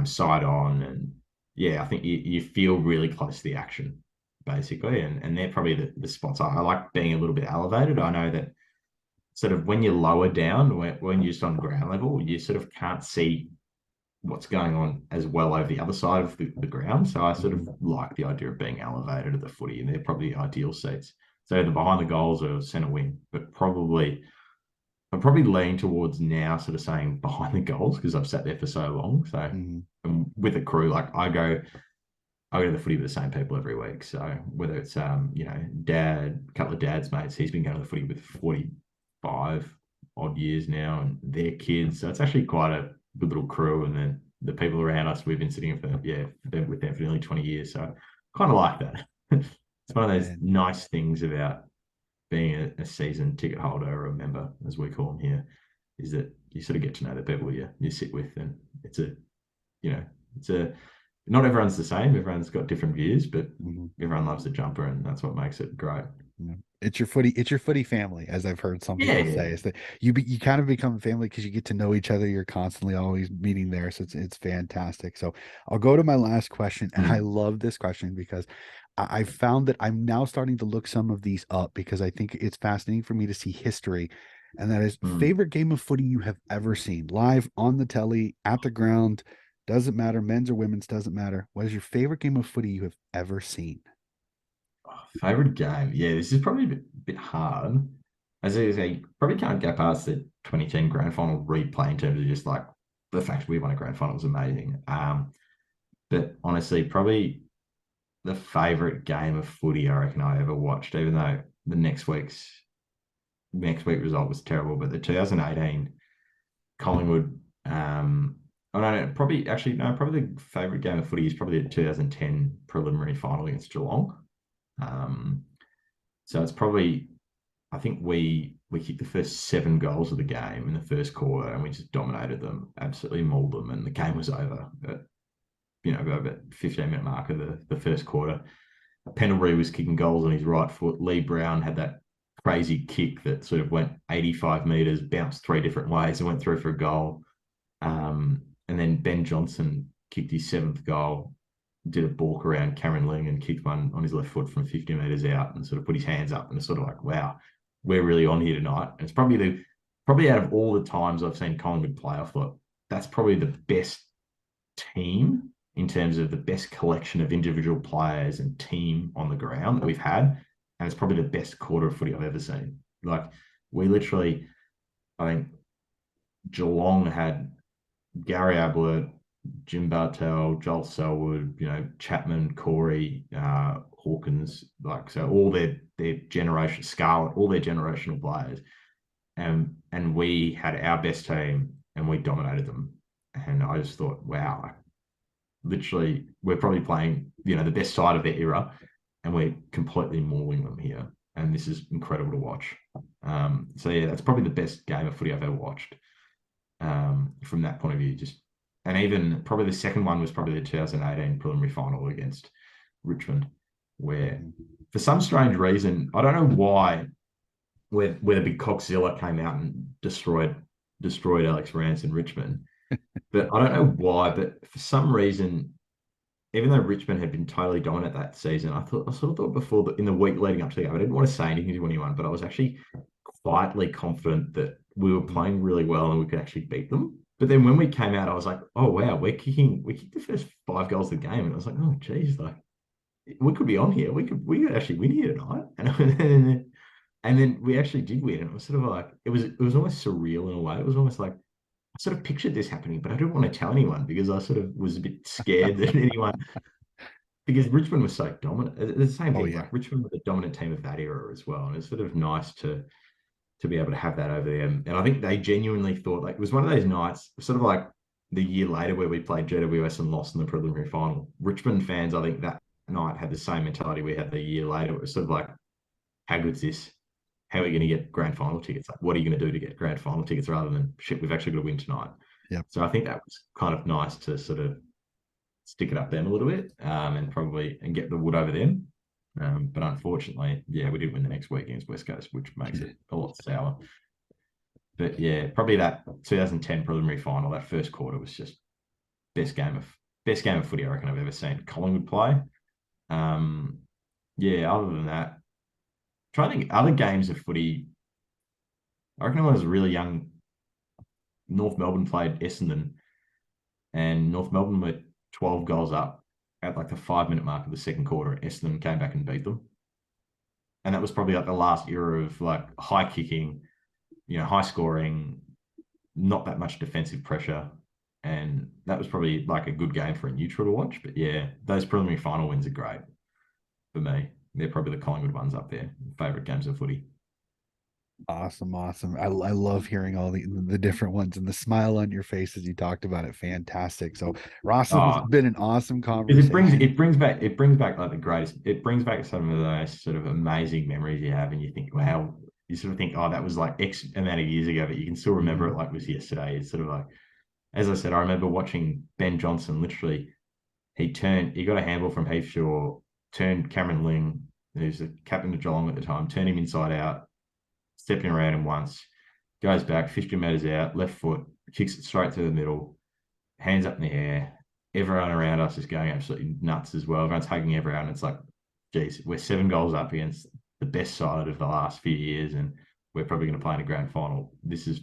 side on, and yeah, I think you feel really close to the action basically, and they're probably the spots I like being a little bit elevated. I know that sort of when you're lower down, when you're just on ground level, you sort of can't see what's going on as well over the other side of the ground. So I sort of like the idea of being elevated at the footy, and they're probably ideal seats. So either behind the goals or centre wing, but probably I'm probably leaning towards now sort of saying behind the goals because I've sat there for so long. So Mm-hmm. with a crew, like I go to the footy with the same people every week. So whether it's dad, a couple of dad's mates, he's been going to the footy with 45 odd years now, and their kids. So it's actually quite a good little crew. And then the people around us, we've been sitting for been with them for nearly 20 years. So kind of like that. It's one of those And nice things about being a season ticket holder or a member, as we call them here, is that you sort of get to know the people you sit with, and it's a you know it's a not everyone's the same. Everyone's got different views, but mhm. everyone loves a jumper, and that's what makes it great. Yeah. It's your footy family, as I've heard some Yeah, people yeah. say. Is that you kind of become family because you get to know each other. You're constantly always meeting there, so it's fantastic. So I'll go to my last question, and I Mm, love this question because I found that I'm now starting to look some of these up because I think it's fascinating for me to see history, and that is mm. favorite game of footy you have ever seen live on the telly at the ground. Doesn't matter, men's or women's, doesn't matter. What is your favorite game of footy you have ever seen? Favorite game? Yeah, this is probably bit hard. As I say, probably can't get past the 2010 grand final replay in terms of just like the fact we won a grand final was amazing. But honestly, probably the favorite game of footy I reckon I ever watched, even though the next week result was terrible, but the 2018 Collingwood. Oh no, probably actually no, probably the favorite game of footy is probably the 2010 preliminary final against Geelong. Um, so it's probably I think we kicked the first 7 goals of the game in the first quarter, and we just dominated them, absolutely mauled them, and the game was over at about 15-minute mark of the first quarter. Pendlebury was kicking goals on his right foot. Lee Brown had that crazy kick that sort of went 85 meters, bounced 3 different ways, and went through for a goal. And then Ben Johnson kicked his 7th goal, did a balk around Cameron Ling and kicked one on his left foot from 50 meters out and sort of put his hands up, and it's sort of like, wow, we're really on here tonight. And it's probably out of all the times I've seen Collingwood play, I thought that's probably the best team in terms of the best collection of individual players and team on the ground that we've had. And it's probably the best quarter of footy I've ever seen. Like we literally, I think Geelong had Gary Ablett, Jim Bartell, Joel Selwood, Chapman, Corey, Hawkins, like so all their generation, Scarlett, all their generational players. And we had our best team and we dominated them. And I just thought, wow, literally we're probably playing, the best side of their era, and we're completely mauling them here. And this is incredible to watch. So yeah, that's probably the best game of footy I've ever watched. From that point of view, and even probably the second one was probably the 2018 preliminary final against Richmond. where Mhm. for some strange reason, I don't know why, where the big Coxzilla came out and destroyed Alex Rance in Richmond. But I don't know why, but for some reason, even though Richmond had been totally dominant that season, I sort of thought before that in the week leading up to the game, I didn't want to say anything to anyone, but I was actually quietly confident that we were Mhm. playing really well and we could actually beat them. But then when we came out, I was like, oh wow, we kicked the first 5 goals of the game, and I was like, oh geez, like we could be on here. We could actually win here tonight. And then we actually did win. And it was sort of like it was almost surreal in a way. It was almost like I sort of pictured this happening, but I didn't want to tell anyone because I sort of was a bit scared that anyone because Richmond was so dominant. The same Oh thing, yeah. like Richmond was a dominant team of that era as well. And it's sort of nice to be able to have that over there. And I think they genuinely thought like it was one of those nights, sort of like the year later where we played GWS and lost in the preliminary final. Richmond fans, I think that night had the same mentality we had the year later. It was sort of like, how good's this? How are we going to get grand final tickets? Like, what are you going to do to get grand final tickets rather than shit? We've actually got to win tonight. Yep. So I think that was kind of nice to sort of stick it up them a little bit and probably and get the wood over them. But unfortunately, yeah, we did win the next week against West Coast, which makes it a lot sour. But yeah, probably that 2010 preliminary final, that first quarter was just best game of footy I reckon I've ever seen Collingwood play. Um, yeah, other than that, trying to think other games of footy. I reckon when I was really young, North Melbourne played Essendon, and North Melbourne were 12 goals up at like the 5 minute mark of the second quarter. And Essendon came back and beat them, and that was probably like the last era of like high kicking, high scoring, not that much defensive pressure. And that was probably like a good game for a neutral to watch. But yeah, those preliminary final wins are great for me. They're probably the Collingwood ones up there. Favorite games of footy. Awesome, awesome. I love hearing all the different ones and the smile on your face as you talked about it. Fantastic. So Ross, this has Oh, been an awesome because conversation. it brings back like the greatest. It brings back some of those sort of amazing memories you have, and you think, wow, you sort of think, oh, that was like X amount of years ago, but you can still remember Mhm. it like it was yesterday. It's sort of like, as I said, I remember watching Ben Johnson literally. He got a handball from Heath Shaw, turned Cameron Ling, who's the captain of Geelong at the time, turned him inside out, stepping around him once, goes back 50 metres out, left foot, kicks it straight through the middle, hands up in the air. Everyone around us is going absolutely nuts as well. Everyone's hugging everyone. It's like, geez, we're 7 goals up against the best side of the last few years, and we're probably going to play in a grand final. This is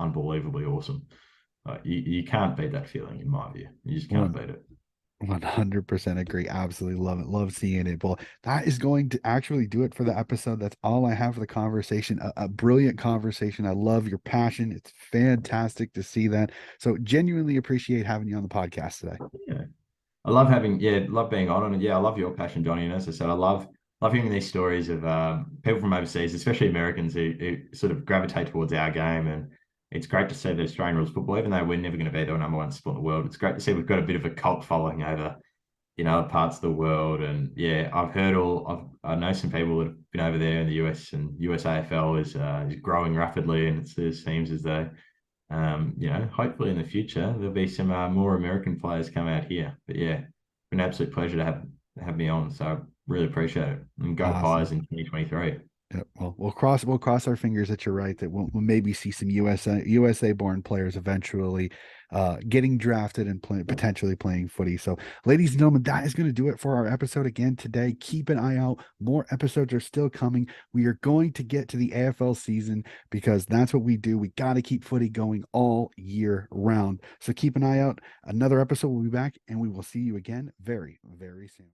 unbelievably awesome. You can't beat that feeling, in my view. You just can't One beat it. 100% agree. Absolutely love it. Love seeing it. Well, that is going to actually do it for the episode. That's all I have for the conversation. A brilliant conversation. I love your passion. It's fantastic to see that. So genuinely appreciate having you on the podcast today. Yeah. Love being on it. Yeah, I love your passion, Donnie. And as I said, I love hearing these stories of people from overseas, especially Americans who sort of gravitate towards our game. And it's great to see that Australian rules football, even though we're never going to be the number one sport in the world. It's great to see we've got a bit of a cult following over in other parts of the world. And yeah, I know some people that have been over there in the US, and USAFL is growing rapidly, and it seems as though hopefully in the future there'll be some more American players come out here. But yeah, been an absolute pleasure to have me on. So I really appreciate it. And go Awesome. Pies in 2023. Yep. Well, we'll cross our fingers that you're right that we'll maybe see some USA born players eventually getting drafted and potentially playing footy. So, ladies and gentlemen, that is going to do it for our episode again today. Keep an eye out. More episodes are still coming. We are going to get to the AFL season because that's what we do. We got to keep footy going all year round. So keep an eye out. Another episode will be back, and we will see you again very, very soon.